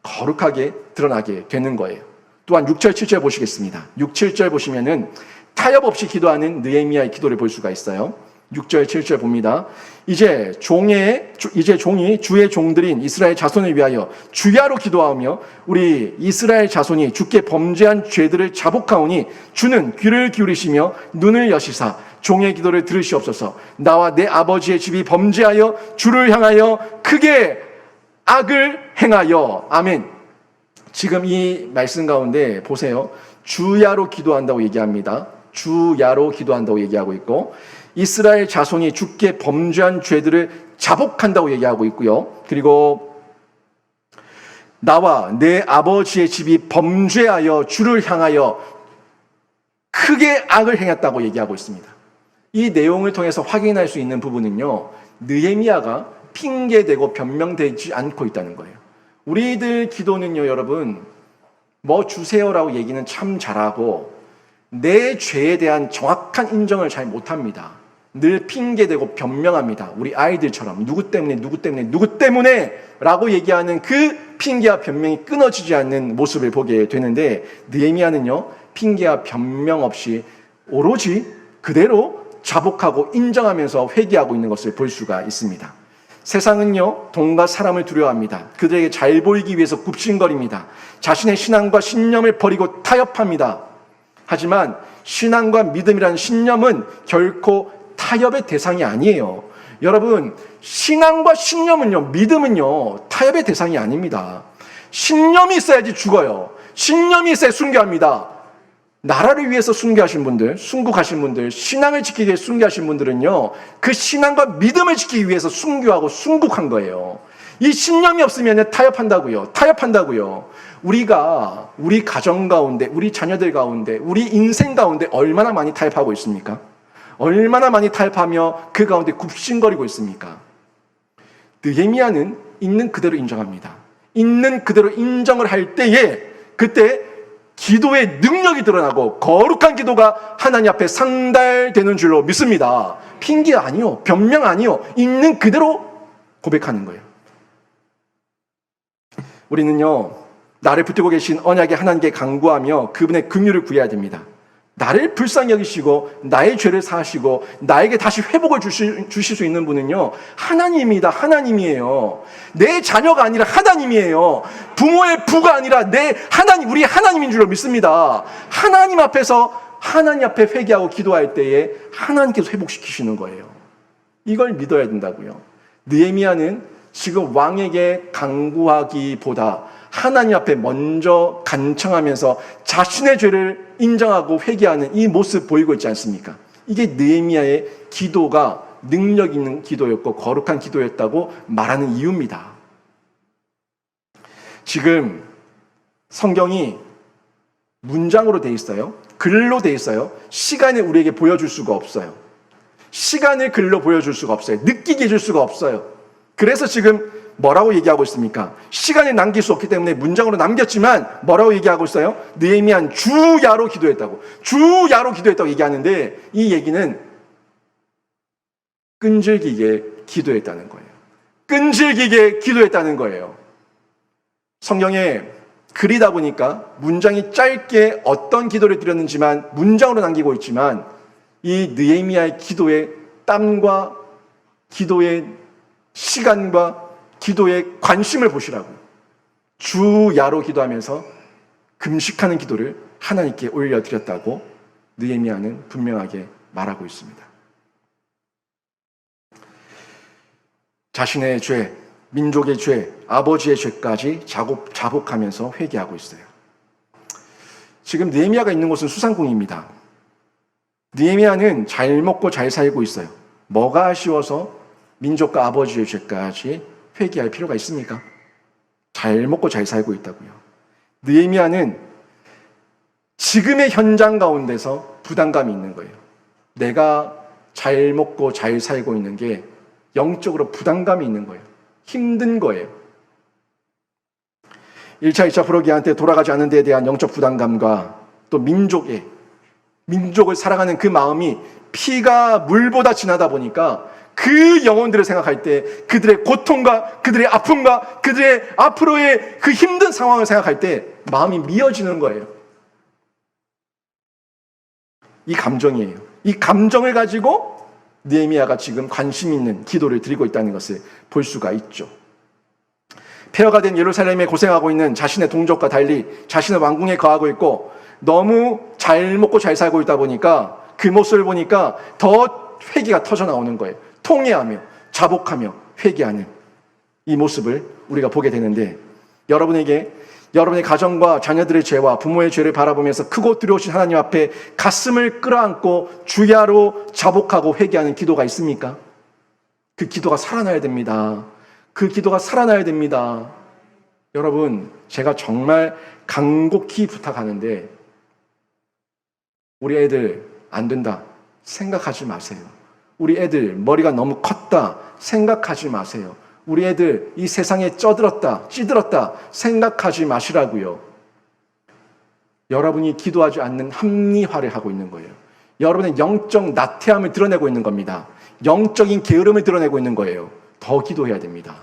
거룩하게 드러나게 되는 거예요. 또한 6절, 7절 보시겠습니다. 6, 7절 보시면은 타협 없이 기도하는 느헤미야의 기도를 볼 수가 있어요. 6절, 7절 봅니다. 이제 종이 주의 종들인 이스라엘 자손을 위하여 주야로 기도하며 우리 이스라엘 자손이 주께 범죄한 죄들을 자복하오니 주는 귀를 기울이시며 눈을 여시사 종의 기도를 들으시옵소서. 나와 내 아버지의 집이 범죄하여 주를 향하여 크게 악을 행하여. 아멘. 지금 이 말씀 가운데 보세요. 주야로 기도한다고 얘기합니다. 주야로 기도한다고 얘기하고 있고, 이스라엘 자손이 주께 범죄한 죄들을 자복한다고 얘기하고 있고요. 그리고 나와 내 아버지의 집이 범죄하여 주를 향하여 크게 악을 행했다고 얘기하고 있습니다. 이 내용을 통해서 확인할 수 있는 부분은요, 느헤미야가 핑계대고 변명되지 않고 있다는 거예요. 우리들 기도는요, 여러분, 뭐 주세요라고 얘기는 참 잘하고 내 죄에 대한 정확한 인정을 잘 못합니다. 늘 핑계대고 변명합니다. 우리 아이들처럼 누구 때문에 라고 얘기하는 그 핑계와 변명이 끊어지지 않는 모습을 보게 되는데, 느헤미야는요, 핑계와 변명 없이 오로지 그대로 자복하고 인정하면서 회개하고 있는 것을 볼 수가 있습니다. 세상은요, 돈과 사람을 두려워합니다. 그들에게 잘 보이기 위해서 굽신거립니다. 자신의 신앙과 신념을 버리고 타협합니다. 하지만 신앙과 믿음이라는 신념은 결코 타협의 대상이 아니에요. 여러분, 신앙과 신념은요, 믿음은요, 타협의 대상이 아닙니다. 신념이 있어야지 죽어요. 신념이 있어야 순교합니다. 나라를 위해서 순교하신 분들, 순국하신 분들, 신앙을 지키기 위해 순교하신 분들은요, 그 신앙과 믿음을 지키기 위해서 순교하고 순국한 거예요. 이 신념이 없으면 타협한다고요. 우리가 우리 가정 가운데, 우리 자녀들 가운데, 우리 인생 가운데 얼마나 많이 타협하고 있습니까? 얼마나 많이 타협하며 그 가운데 굽신거리고 있습니까? 느헤미야는 있는 그대로 인정합니다. 있는 그대로 인정을 할 때에 그때 기도의 능력이 드러나고 거룩한 기도가 하나님 앞에 상달되는 줄로 믿습니다. 핑계 아니요, 변명 아니요, 있는 그대로 고백하는 거예요. 우리는요, 나를 붙들고 계신 언약의 하나님께 간구하며 그분의 긍휼을 구해야 됩니다. 나를 불쌍히 여기시고 나의 죄를 사하시고 나에게 다시 회복을 주실 수 있는 분은요, 하나님이다. 하나님이에요. 내 자녀가 아니라 하나님이에요. 부모의 부가 아니라 우리 하나님인 줄로 믿습니다. 하나님 앞에서 하나님 앞에 회개하고 기도할 때에 하나님께서 회복시키시는 거예요. 이걸 믿어야 된다고요. 느헤미야는 지금 왕에게 간구하기보다 하나님 앞에 먼저 간청하면서 자신의 죄를 인정하고 회개하는 이 모습 보이고 있지 않습니까? 이게 느헤미야의 기도가 능력 있는 기도였고 거룩한 기도였다고 말하는 이유입니다. 지금 성경이 문장으로 돼 있어요. 글로 돼 있어요. 시간을 우리에게 보여줄 수가 없어요. 시간을 글로 보여줄 수가 없어요. 느끼게 해줄 수가 없어요. 그래서 지금 뭐라고 얘기하고 있습니까? 시간을 남길 수 없기 때문에 문장으로 남겼지만 뭐라고 얘기하고 있어요? 느헤미야는 주야로 기도했다고. 주야로 기도했다고 얘기하는데 이 얘기는 끈질기게 기도했다는 거예요. 끈질기게 기도했다는 거예요. 성경에 글이다 보니까 문장이 짧게 어떤 기도를 드렸는지만 문장으로 남기고 있지만 이 느헤미야의 기도의 땀과 기도의 시간과 기도의 관심을 보시라고. 주야로 기도하면서 금식하는 기도를 하나님께 올려드렸다고 느헤미야는 분명하게 말하고 있습니다. 자신의 죄, 민족의 죄, 아버지의 죄까지 자복하면서 회개하고 있어요. 지금 느헤미야가 있는 곳은 수상궁입니다. 느헤미야는 잘 먹고 잘 살고 있어요. 뭐가 아쉬워서 민족과 아버지의 죄까지 회개할 필요가 있습니까? 잘 먹고 잘 살고 있다고요. 느헤미야는 지금의 현장 가운데서 부담감이 있는 거예요. 내가 잘 먹고 잘 살고 있는 게 영적으로 부담감이 있는 거예요. 힘든 거예요. 1차, 2차 프로기한 때 돌아가지 않는 데에 대한 영적 부담감과 또 민족을 사랑하는 그 마음이 피가 물보다 진하다 보니까 그 영혼들을 생각할 때 그들의 고통과 그들의 아픔과 그들의 앞으로의 그 힘든 상황을 생각할 때 마음이 미어지는 거예요. 이 감정이에요. 이 감정을 가지고 느헤미야가 지금 관심 있는 기도를 드리고 있다는 것을 볼 수가 있죠. 폐허가 된 예루살렘에 고생하고 있는 자신의 동족과 달리 자신의 왕궁에 거하고 있고 너무 잘 먹고 잘 살고 있다 보니까 그 모습을 보니까 더 회개가 터져 나오는 거예요. 통회하며 자복하며 회개하는 이 모습을 우리가 보게 되는데 여러분에게 여러분의 가정과 자녀들의 죄와 부모의 죄를 바라보면서 크고 두려우신 하나님 앞에 가슴을 끌어안고 주야로 자복하고 회개하는 기도가 있습니까? 그 기도가 살아나야 됩니다. 그 기도가 살아나야 됩니다. 여러분, 제가 정말 간곡히 부탁하는데 우리 애들 안 된다 생각하지 마세요. 우리 애들 머리가 너무 컸다 생각하지 마세요. 우리 애들 이 세상에 찌들었다 생각하지 마시라고요. 여러분이 기도하지 않는 합리화를 하고 있는 거예요. 여러분의 영적 나태함을 드러내고 있는 겁니다. 영적인 게으름을 드러내고 있는 거예요. 더 기도해야 됩니다.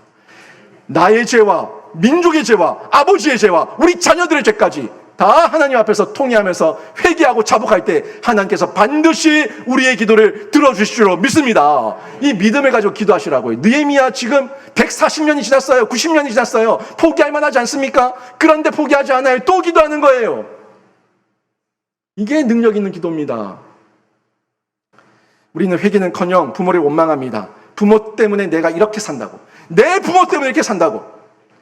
나의 죄와 민족의 죄와 아버지의 죄와 우리 자녀들의 죄까지 다 하나님 앞에서 통회하면서 회개하고 자복할 때 하나님께서 반드시 우리의 기도를 들어주실 줄 믿습니다. 이 믿음을 가지고 기도하시라고요. 느헤미야 지금 140년이 지났어요. 90년이 지났어요. 포기할 만하지 않습니까? 그런데 포기하지 않아요. 또 기도하는 거예요. 이게 능력 있는 기도입니다. 우리는 회개는커녕 부모를 원망합니다. 부모 때문에 내가 이렇게 산다고. 내 부모 때문에 이렇게 산다고.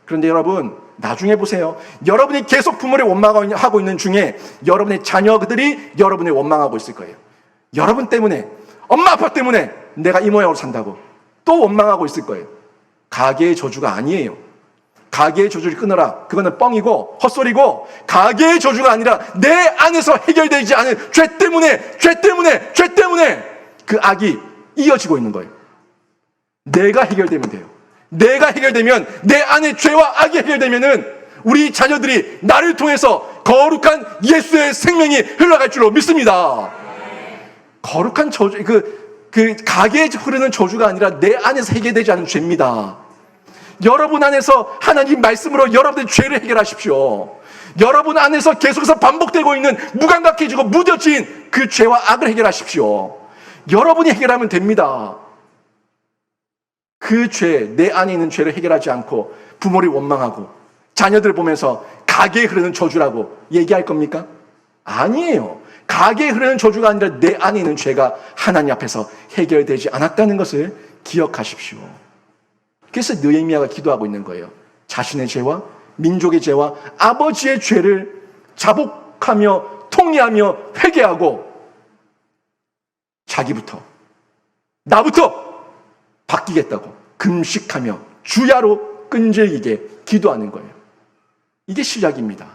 그런데 여러분 나중에 보세요. 여러분이 계속 부모를 원망하고 있는 중에 여러분의 자녀들이 여러분을 원망하고 있을 거예요. 여러분 때문에 엄마 아빠 때문에 내가 이 모양으로 산다고 또 원망하고 있을 거예요. 가계의 저주가 아니에요. 가계의 저주를 끊어라. 그거는 뻥이고 헛소리고 가계의 저주가 아니라 내 안에서 해결되지 않은 죄 때문에 그 악이 이어지고 있는 거예요. 내가 해결되면 돼요. 내가 해결되면 내 안에 죄와 악이 해결되면은 우리 자녀들이 나를 통해서 거룩한 예수의 생명이 흘러갈 줄로 믿습니다. 거룩한 저주, 그 가게에 흐르는 저주가 아니라 내 안에서 해결되지 않은 죄입니다. 여러분 안에서 하나님 말씀으로 여러분의 죄를 해결하십시오. 여러분 안에서 계속해서 반복되고 있는 무감각해지고 무뎌진 그 죄와 악을 해결하십시오. 여러분이 해결하면 됩니다. 그 죄, 내 안에 있는 죄를 해결하지 않고 부모를 원망하고 자녀들 보면서 가게에 흐르는 저주라고 얘기할 겁니까? 아니에요. 가게에 흐르는 저주가 아니라 내 안에 있는 죄가 하나님 앞에서 해결되지 않았다는 것을 기억하십시오. 그래서 느헤미야가 기도하고 있는 거예요. 자신의 죄와 민족의 죄와 아버지의 죄를 자복하며 통회하며 회개하고 자기부터 나부터 바뀌겠다고 금식하며 주야로 끈질기게 기도하는 거예요. 이게 시작입니다.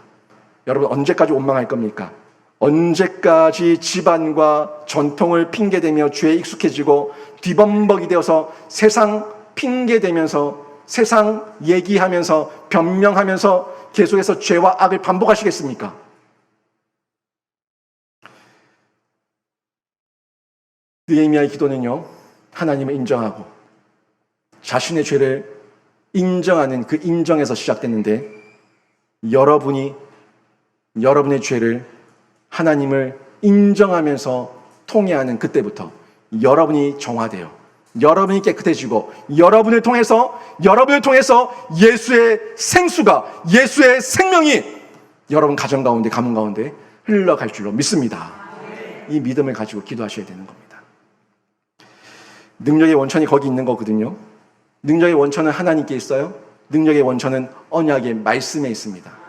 여러분 언제까지 원망할 겁니까? 언제까지 집안과 전통을 핑계대며 죄에 익숙해지고 뒤범벅이 되어서 세상 핑계대면서 세상 얘기하면서 변명하면서 계속해서 죄와 악을 반복하시겠습니까? 느헤미야의 기도는요, 하나님을 인정하고 자신의 죄를 인정하는 그 인정에서 시작됐는데, 여러분의 죄를 하나님을 인정하면서 통회하는 그때부터 여러분이 정화돼요. 여러분이 깨끗해지고 여러분을 통해서 예수의 생수가, 예수의 생명이 여러분 가정 가운데, 가문 가운데 흘러갈 줄로 믿습니다. 이 믿음을 가지고 기도하셔야 되는 겁니다. 능력의 원천이 거기 있는 거거든요. 능력의 원천은 하나님께 있어요. 능력의 원천은 언약의 말씀에 있습니다.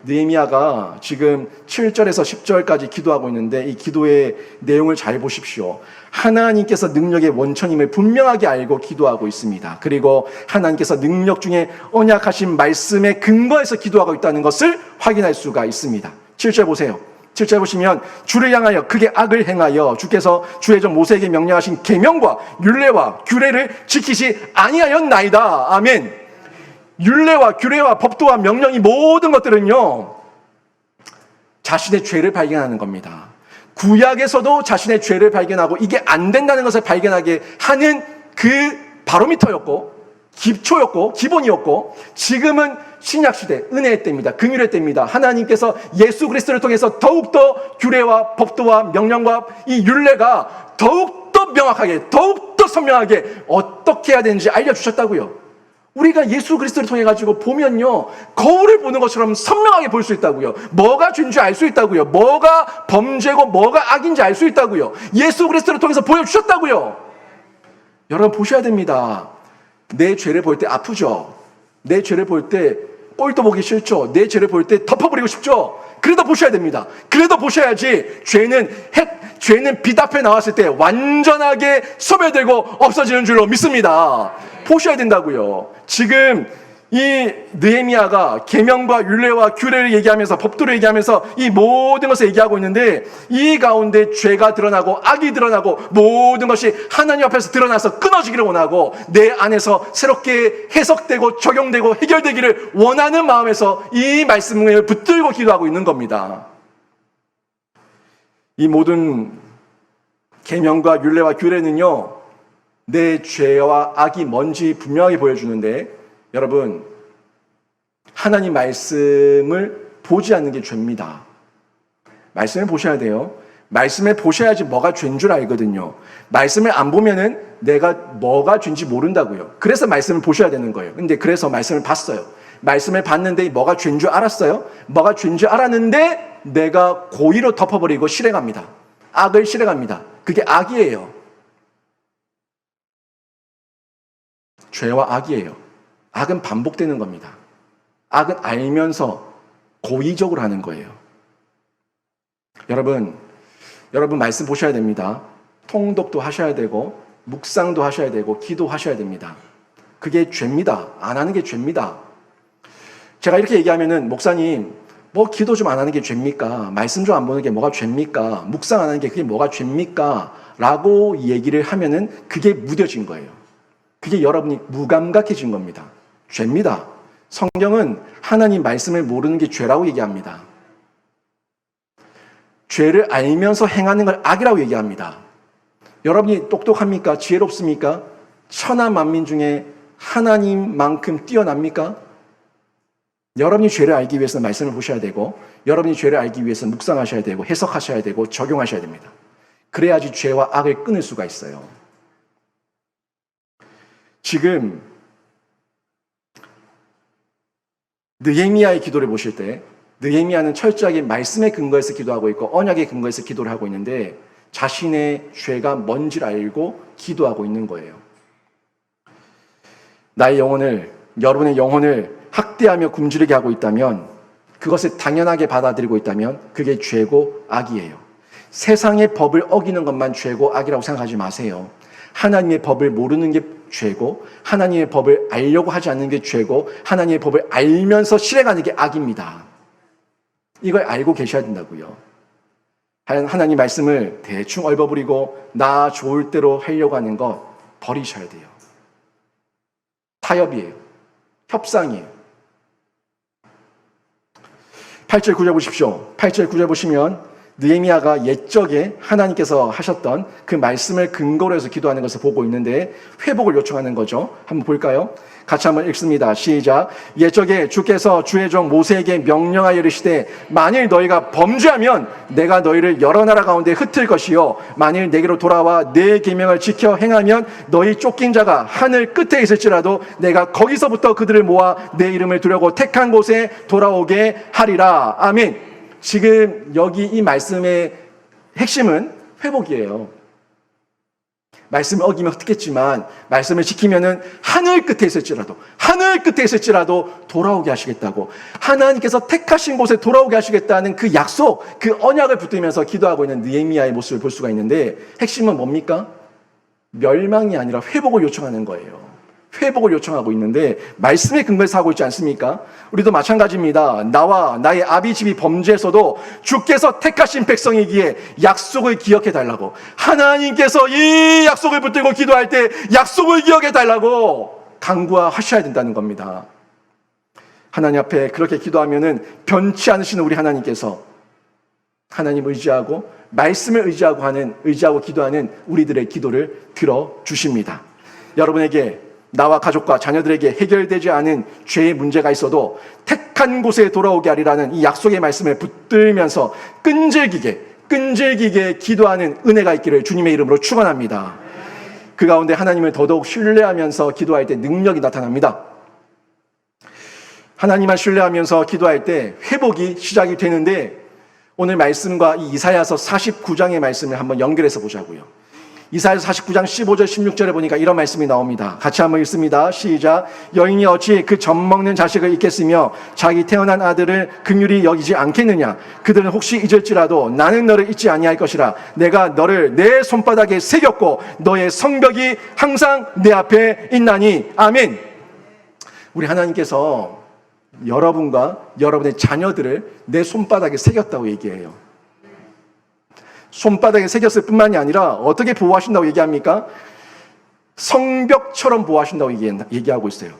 느헤미야가 지금 7절에서 10절까지 기도하고 있는데 이 기도의 내용을 잘 보십시오. 하나님께서 능력의 원천임을 분명하게 알고 기도하고 있습니다. 그리고 하나님께서 능력 중에 언약하신 말씀에 근거해서 기도하고 있다는 것을 확인할 수가 있습니다. 7절 보세요. 7절 보시면 주를 향하여 크게 악을 행하여 주께서 주의 종 모세에게 명령하신 계명과 율례와 규례를 지키지 아니하였나이다. 아멘. 율례와 규례와 법도와 명령이 모든 것들은요, 자신의 죄를 발견하는 겁니다. 구약에서도 자신의 죄를 발견하고 이게 안 된다는 것을 발견하게 하는 그 바로미터였고 기초였고 기본이었고, 지금은 신약시대 은혜의 때입니다. 긍휼의 때입니다. 하나님께서 예수 그리스도를 통해서 더욱더 규례와 법도와 명령과 이 율례가 더욱더 명확하게, 더욱더 선명하게 어떻게 해야 되는지 알려주셨다고요. 우리가 예수 그리스도를 통해 가지고 보면요, 거울을 보는 것처럼 선명하게 볼 수 있다고요. 뭐가 죄인지 알 수 있다고요. 뭐가 범죄고 뭐가 악인지 알 수 있다고요. 예수 그리스도를 통해서 보여주셨다고요. 여러분 보셔야 됩니다. 내 죄를 볼 때 아프죠. 내 죄를 볼 때 꼴도 보기 싫죠. 내 죄를 볼 때 덮어버리고 싶죠. 그래도 보셔야 됩니다. 그래도 보셔야지 죄는 빛 앞에 나왔을 때 완전하게 소멸되고 없어지는 줄로 믿습니다. 보셔야 된다고요. 지금 이 느헤미야가 계명과 율례와 규례를 얘기하면서 법도를 얘기하면서 이 모든 것을 얘기하고 있는데, 이 가운데 죄가 드러나고 악이 드러나고 모든 것이 하나님 앞에서 드러나서 끊어지기를 원하고 내 안에서 새롭게 해석되고 적용되고 해결되기를 원하는 마음에서 이 말씀을 붙들고 기도하고 있는 겁니다. 이 모든 계명과 율례와 규례는요, 내 죄와 악이 뭔지 분명하게 보여주는데, 여러분 하나님 말씀을 보지 않는 게 죄입니다. 말씀을 보셔야 돼요. 말씀을 보셔야지 뭐가 죄인 줄 알거든요. 말씀을 안 보면은 내가 뭐가 죄인지 모른다고요. 그래서 말씀을 보셔야 되는 거예요. 근데 그래서 말씀을 봤어요. 말씀을 봤는데 뭐가 죄인 줄 알았어요. 뭐가 죄인 줄 알았는데 내가 고의로 덮어버리고 실행합니다. 악을 실행합니다. 그게 악이에요. 죄와 악이에요. 악은 반복되는 겁니다. 악은 알면서 고의적으로 하는 거예요. 여러분 말씀 보셔야 됩니다. 통독도 하셔야 되고 묵상도 하셔야 되고 기도하셔야 됩니다. 그게 죄입니다. 안 하는 게 죄입니다. 제가 이렇게 얘기하면은, 목사님 뭐 기도 좀 안 하는 게 죄입니까? 말씀 좀 안 보는 게 뭐가 죄입니까? 묵상 안 하는 게 그게 뭐가 죄입니까? 라고 얘기를 하면은 그게 무뎌진 거예요. 그게 여러분이 무감각해진 겁니다. 죄입니다. 성경은 하나님 말씀을 모르는 게 죄라고 얘기합니다. 죄를 알면서 행하는 걸 악이라고 얘기합니다. 여러분이 똑똑합니까? 지혜롭습니까? 천하 만민 중에 하나님만큼 뛰어납니까? 여러분이 죄를 알기 위해서 말씀을 보셔야 되고, 여러분이 죄를 알기 위해서 묵상하셔야 되고 해석하셔야 되고 적용하셔야 됩니다. 그래야지 죄와 악을 끊을 수가 있어요. 지금 느헤미야의 기도를 보실 때, 느헤미야는 철저하게 말씀에 근거해서 기도하고 있고 언약에 근거해서 기도를 하고 있는데 자신의 죄가 뭔지를 알고 기도하고 있는 거예요. 나의 영혼을, 여러분의 영혼을 학대하며 굶주리게 하고 있다면, 그것을 당연하게 받아들이고 있다면 그게 죄고 악이에요. 세상의 법을 어기는 것만 죄고 악이라고 생각하지 마세요. 하나님의 법을 모르는 게 죄고, 하나님의 법을 알려고 하지 않는 게 죄고, 하나님의 법을 알면서 실행하는 게 악입니다. 이걸 알고 계셔야 된다고요. 하나님 말씀을 대충 얼버무리고 나 좋을 대로 하려고 하는 거 버리셔야 돼요. 타협이에요. 협상이에요. 8절 9절 보십시오. 8절 9절 보시면 느헤미야가 옛적에 하나님께서 하셨던 그 말씀을 근거로 해서 기도하는 것을 보고 있는데 회복을 요청하는 거죠. 한번 볼까요? 같이 한번 읽습니다. 시작. 옛적에 주께서 주의 종 모세에게 명령하여 이르시되 만일 너희가 범죄하면 내가 너희를 여러 나라 가운데 흩을 것이요 만일 내게로 돌아와 내 계명을 지켜 행하면 너희 쫓긴 자가 하늘 끝에 있을지라도 내가 거기서부터 그들을 모아 내 이름을 두려고 택한 곳에 돌아오게 하리라. 아멘. 지금 여기 이 말씀의 핵심은 회복이에요. 말씀을 어기면 흩겠지만 말씀을 지키면은 하늘 끝에 있을지라도 돌아오게 하시겠다고, 하나님께서 택하신 곳에 돌아오게 하시겠다는 그 약속, 그 언약을 붙들면서 기도하고 있는 느헤미야의 모습을 볼 수가 있는데 핵심은 뭡니까? 멸망이 아니라 회복을 요청하는 거예요. 회복을 요청하고 있는데 말씀에 근거해서 하고 있지 않습니까? 우리도 마찬가지입니다. 나와 나의 아비 집이 범죄했어도 주께서 택하신 백성이기에 약속을 기억해 달라고, 하나님께서 이 약속을 붙들고 기도할 때 약속을 기억해 달라고 간구하셔야 된다는 겁니다. 하나님 앞에 그렇게 기도하면은 변치 않으시는 우리 하나님께서 하나님 의지하고 말씀을 의지하고 기도하는 우리들의 기도를 들어주십니다. 여러분에게, 나와 가족과 자녀들에게 해결되지 않은 죄의 문제가 있어도 택한 곳에 돌아오게 하리라는 이 약속의 말씀을 붙들면서 끈질기게 기도하는 은혜가 있기를 주님의 이름으로 축원합니다. 그 가운데 하나님을 더더욱 신뢰하면서 기도할 때 능력이 나타납니다. 하나님만 신뢰하면서 기도할 때 회복이 시작이 되는데 오늘 말씀과 이 이사야서 49장의 말씀을 한번 연결해서 보자고요. 이사야서 49장 15절 16절에 보니까 이런 말씀이 나옵니다. 같이 한번 읽습니다. 시작. 여인이 어찌 그 젖먹는 자식을 잊겠으며 자기 태어난 아들을 긍휼히 여기지 않겠느냐. 그들은 혹시 잊을지라도 나는 너를 잊지 아니할 것이라. 내가 너를 내 손바닥에 새겼고 너의 성벽이 항상 내 앞에 있나니. 아멘. 우리 하나님께서 여러분과 여러분의 자녀들을 내 손바닥에 새겼다고 얘기해요. 손바닥에 새겼을 뿐만이 아니라 어떻게 보호하신다고 얘기합니까? 성벽처럼 보호하신다고 얘기하고 있어요.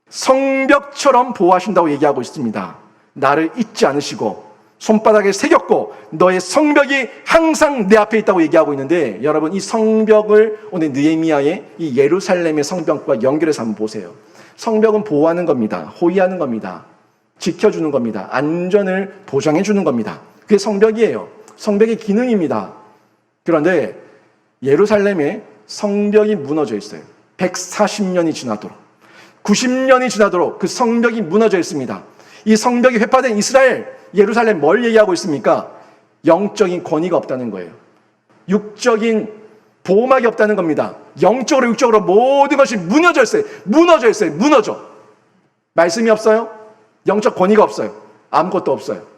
성벽처럼 보호하신다고 얘기하고 있습니다. 나를 잊지 않으시고 손바닥에 새겼고 너의 성벽이 항상 내 앞에 있다고 얘기하고 있는데, 여러분 이 성벽을 오늘 느헤미야의 이 예루살렘의 성벽과 연결해서 한번 보세요. 성벽은 보호하는 겁니다. 호위하는 겁니다. 지켜주는 겁니다. 안전을 보장해 주는 겁니다. 그게 성벽이에요. 성벽의 기능입니다. 그런데 예루살렘에 성벽이 무너져 있어요. 140년이 지나도록, 90년이 지나도록 그 성벽이 무너져 있습니다. 이 성벽이 회파된 이스라엘, 예루살렘 뭘 얘기하고 있습니까? 영적인 권위가 없다는 거예요. 육적인 보호막이 없다는 겁니다. 영적으로 육적으로 모든 것이 무너져 있어요. 무너져. 말씀이 없어요. 영적 권위가 없어요. 아무것도 없어요.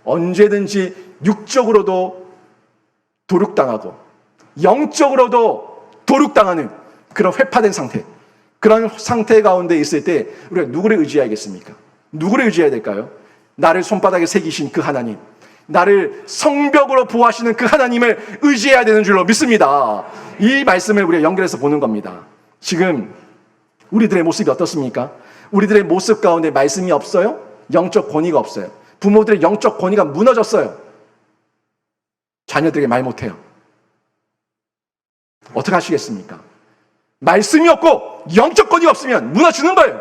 언제든지 육적으로도 도륙당하고 영적으로도 도륙당하는 그런 회파된 상태, 그런 상태 가운데 있을 때 우리가 누구를 의지해야겠습니까? 누구를 의지해야 될까요? 나를 손바닥에 새기신 그 하나님, 나를 성벽으로 보호하시는 그 하나님을 의지해야 되는 줄로 믿습니다. 이 말씀을 우리가 연결해서 보는 겁니다. 지금 우리들의 모습이 어떻습니까? 우리들의 모습 가운데 말씀이 없어요? 영적 권위가 없어요. 부모들의 영적 권위가 무너졌어요. 자녀들에게 말 못해요. 어떻게 하시겠습니까? 말씀이 없고 영적 권위가 없으면 무너지는 거예요.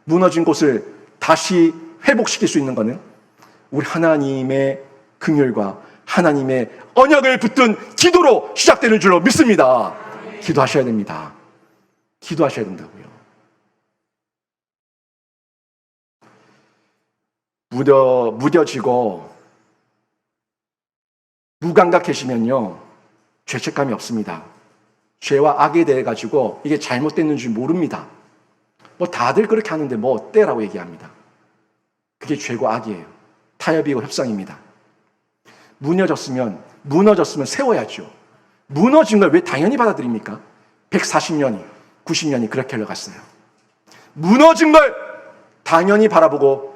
무너진 곳을 다시 회복시킬 수 있는 것은 우리 하나님의 긍휼과 하나님의 언약을 붙든 기도로 시작되는 줄로 믿습니다. 기도하셔야 됩니다. 기도하셔야 된다고요. 무뎌지고 무감각해지면요, 죄책감이 없습니다. 죄와 악에 대해 가지고 이게 잘못됐는 줄 모릅니다. 뭐 다들 그렇게 하는데 뭐 어때라고 얘기합니다. 그게 죄고 악이에요. 타협이고 협상입니다. 무너졌으면 세워야죠. 무너진 걸 왜 당연히 받아들입니까? 140년이, 90년이 그렇게 흘러갔어요. 무너진 걸 당연히 바라보고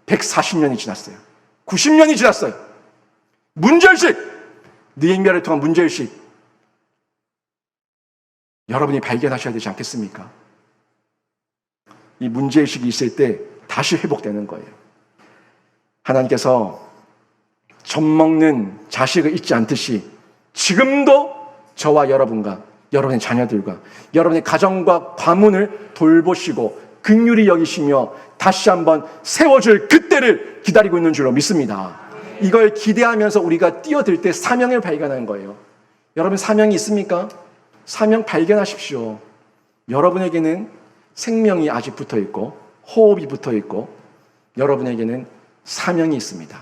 140년이 지났어요. 90년이 지났어요. 문제의식, 느헤미야를 통한 문제의식, 여러분이 발견하셔야 되지 않겠습니까? 이 문제의식이 있을 때 다시 회복되는 거예요. 하나님께서 젖먹는 자식을 잊지 않듯이 지금도 저와 여러분과 여러분의 자녀들과 여러분의 가정과 가문을 돌보시고 긍휼히 여기시며 다시 한번 세워줄 그때를 기다리고 있는 줄로 믿습니다. 이걸 기대하면서 우리가 뛰어들 때 사명을 발견하는 거예요. 여러분 사명이 있습니까? 사명 발견하십시오. 여러분에게는 생명이 아직 붙어 있고 호흡이 붙어 있고 여러분에게는 사명이 있습니다.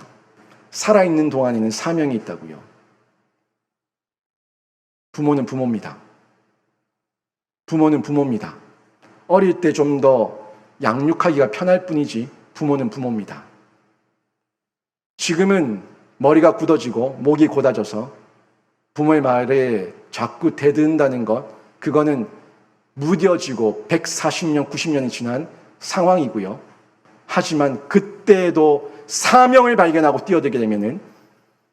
살아있는 동안에는 사명이 있다고요. 부모는 부모입니다. 부모는 부모입니다. 어릴 때 좀 더 양육하기가 편할 뿐이지 부모는 부모입니다. 지금은 머리가 굳어지고 목이 곧아져서 부모의 말에 자꾸 대든다는 것, 그거는 무뎌지고 140년, 90년이 지난 상황이고요. 하지만 그때도 사명을 발견하고 뛰어들게 되면은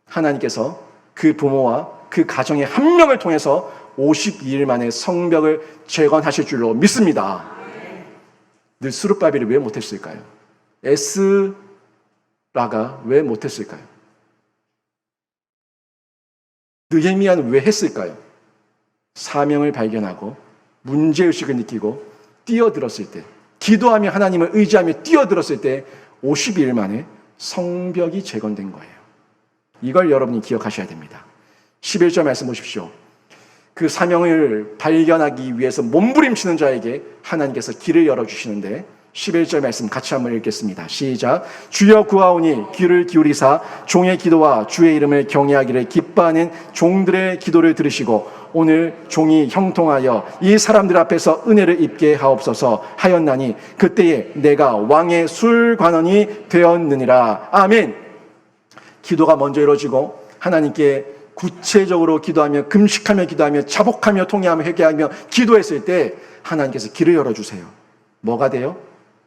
하나님께서 그 부모와 그 가정의 한 명을 통해서 52일 만에 성벽을 재건하실 줄로 믿습니다. 늘 스룹바벨이 왜 못했을까요? 에스라가 왜 못했을까요? 느헤미야는 왜 했을까요? 사명을 발견하고 문제의식을 느끼고 뛰어들었을 때, 기도하며 하나님을 의지하며 뛰어들었을 때 52일 만에 성벽이 재건된 거예요. 이걸 여러분이 기억하셔야 됩니다. 11절 말씀 보십시오. 그 사명을 발견하기 위해서 몸부림치는 자에게 하나님께서 길을 열어주시는데 11절 말씀 같이 한번 읽겠습니다. 시작. 주여 구하오니 귀를 기울이사 종의 기도와 주의 이름을 경외하기를 기뻐하는 종들의 기도를 들으시고 오늘 종이 형통하여 이 사람들 앞에서 은혜를 입게 하옵소서 하였나니 그때에 내가 왕의 술관원이 되었느니라. 아멘. 기도가 먼저 이루어지고 하나님께 구체적으로 기도하며 금식하며 기도하며 자복하며 통회하며 회개하며 기도했을 때 하나님께서 길을 열어주세요. 뭐가 돼요?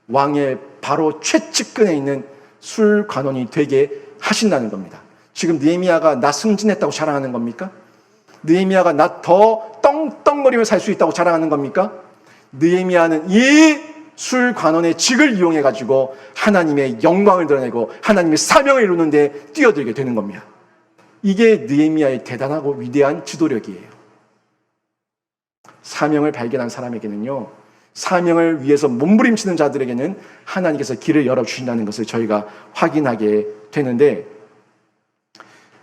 왕의 바로 최측근에 있는 술관원이 되게 하신다는 겁니다. 지금 느헤미야가 나 승진했다고 자랑하는 겁니까? 느헤미야가 나 더 떵떵거리며 살 수 있다고 자랑하는 겁니까? 느헤미야는 이 술관원의 직을 이용해 가지고 하나님의 영광을 드러내고 하나님의 사명을 이루는 데 뛰어들게 되는 겁니다. 이게 느헤미야의 대단하고 위대한 지도력이에요. 사명을 발견한 사람에게는요, 사명을 위해서 몸부림치는 자들에게는 하나님께서 길을 열어주신다는 것을 저희가 확인하게 되는데,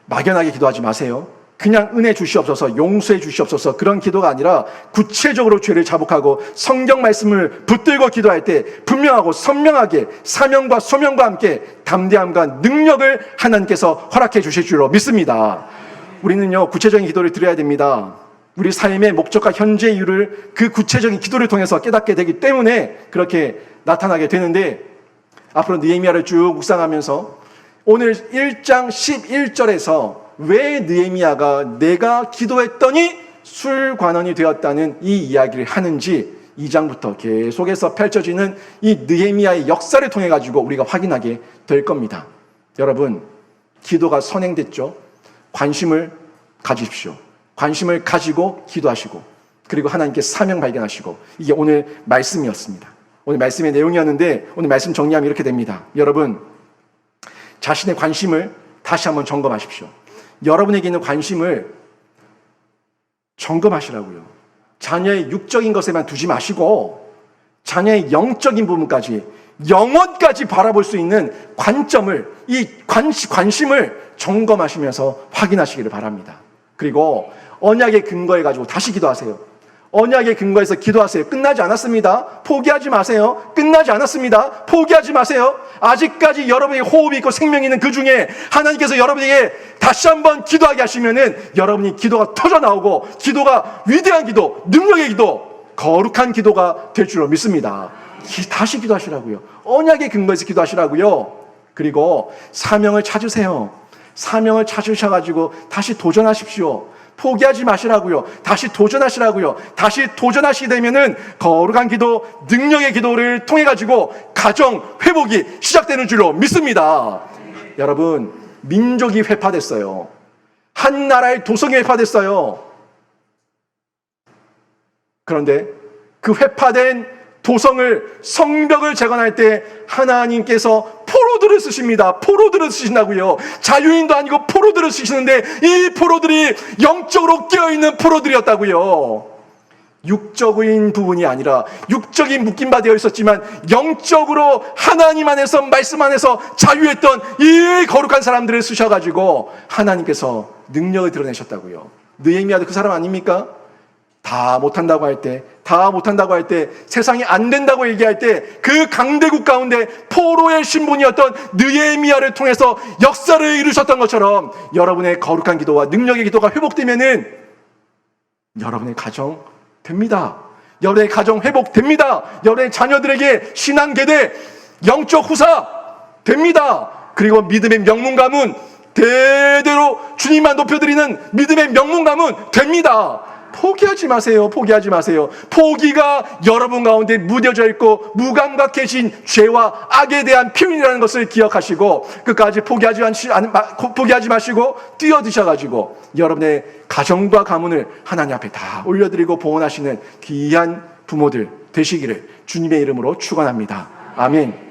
막연하게 기도하지 마세요. 그냥 은혜 주시옵소서, 용서해 주시옵소서 그런 기도가 아니라 구체적으로 죄를 자복하고 성경 말씀을 붙들고 기도할 때 분명하고 선명하게 사명과 소명과 함께 담대함과 능력을 하나님께서 허락해 주실 줄로 믿습니다. 우리는요, 구체적인 기도를 드려야 됩니다. 우리 삶의 목적과 현재 이유를 그 구체적인 기도를 통해서 깨닫게 되기 때문에 그렇게 나타나게 되는데, 앞으로 느헤미야를 쭉 묵상하면서 오늘 1장 11절에서 왜 느헤미야가 내가 기도했더니 술관원이 되었다는 이 이야기를 하는지 2장부터 계속해서 펼쳐지는 이 느헤미야의 역사를 통해 가지고 우리가 확인하게 될 겁니다. 여러분, 기도가 선행됐죠? 관심을 가지십시오. 관심을 가지고 기도하시고 그리고 하나님께 사명 발견하시고, 이게 오늘 말씀이었습니다. 오늘 말씀의 내용이었는데 오늘 말씀 정리하면 이렇게 됩니다. 여러분, 자신의 관심을 다시 한번 점검하십시오. 여러분에게 있는 관심을 점검하시라고요. 자녀의 육적인 것에만 두지 마시고 자녀의 영적인 부분까지, 영혼까지 바라볼 수 있는 관점을, 이 관심을 점검하시면서 확인하시기를 바랍니다. 그리고 언약의 근거에 가지고 다시 기도하세요. 언약의 근거에서 기도하세요. 끝나지 않았습니다. 포기하지 마세요. 끝나지 않았습니다. 포기하지 마세요. 아직까지 여러분에게 호흡이 있고 생명이 있는 그 중에 하나님께서 여러분에게 다시 한번 기도하게 하시면은 여러분이 기도가 터져나오고 기도가 위대한 기도, 능력의 기도, 거룩한 기도가 될 줄로 믿습니다. 다시 기도하시라고요. 언약의 근거에서 기도하시라고요. 그리고 사명을 찾으세요. 사명을 찾으셔가지고 다시 도전하십시오. 포기하지 마시라고요. 다시 도전하시라고요. 다시 도전하시게 되면은 거룩한 기도, 능력의 기도를 통해 가지고 가정 회복이 시작되는 줄로 믿습니다. 여러분, 민족이 회파됐어요. 한 나라의 도성이 회파됐어요. 그런데 그 회파된 도성을, 성벽을 재건할 때 하나님께서 포로들을 쓰십니다. 포로들을 쓰신다고요. 자유인도 아니고 포로들을 쓰시는데 이 포로들이 영적으로 깨어있는 포로들이었다고요. 육적인 부분이 아니라 육적인 묶임바 되어 있었지만 영적으로 하나님 안에서, 말씀 안에서 자유했던 이 거룩한 사람들을 쓰셔가지고 하나님께서 능력을 드러내셨다고요. 느헤미야도 그 사람 아닙니까? 다 못한다고 할 때, 세상이 안 된다고 얘기할 때 그 강대국 가운데 포로의 신분이었던 느헤미야를 통해서 역사를 이루셨던 것처럼 여러분의 거룩한 기도와 능력의 기도가 회복되면은 여러분의 가정 됩니다. 여러분의 가정 회복됩니다. 여러분의 자녀들에게 신앙 계대, 영적 후사 됩니다. 그리고 믿음의 명문 가문, 대대로 주님만 높여드리는 믿음의 명문 가문 됩니다. 포기하지 마세요. 포기하지 마세요. 포기가 여러분 가운데 무뎌져 있고 무감각해진 죄와 악에 대한 표현이라는 것을 기억하시고 끝까지 포기하지 마시고 뛰어드셔가지고 여러분의 가정과 가문을 하나님 앞에 다 올려드리고 봉헌하시는 귀한 부모들 되시기를 주님의 이름으로 축원합니다. 아멘.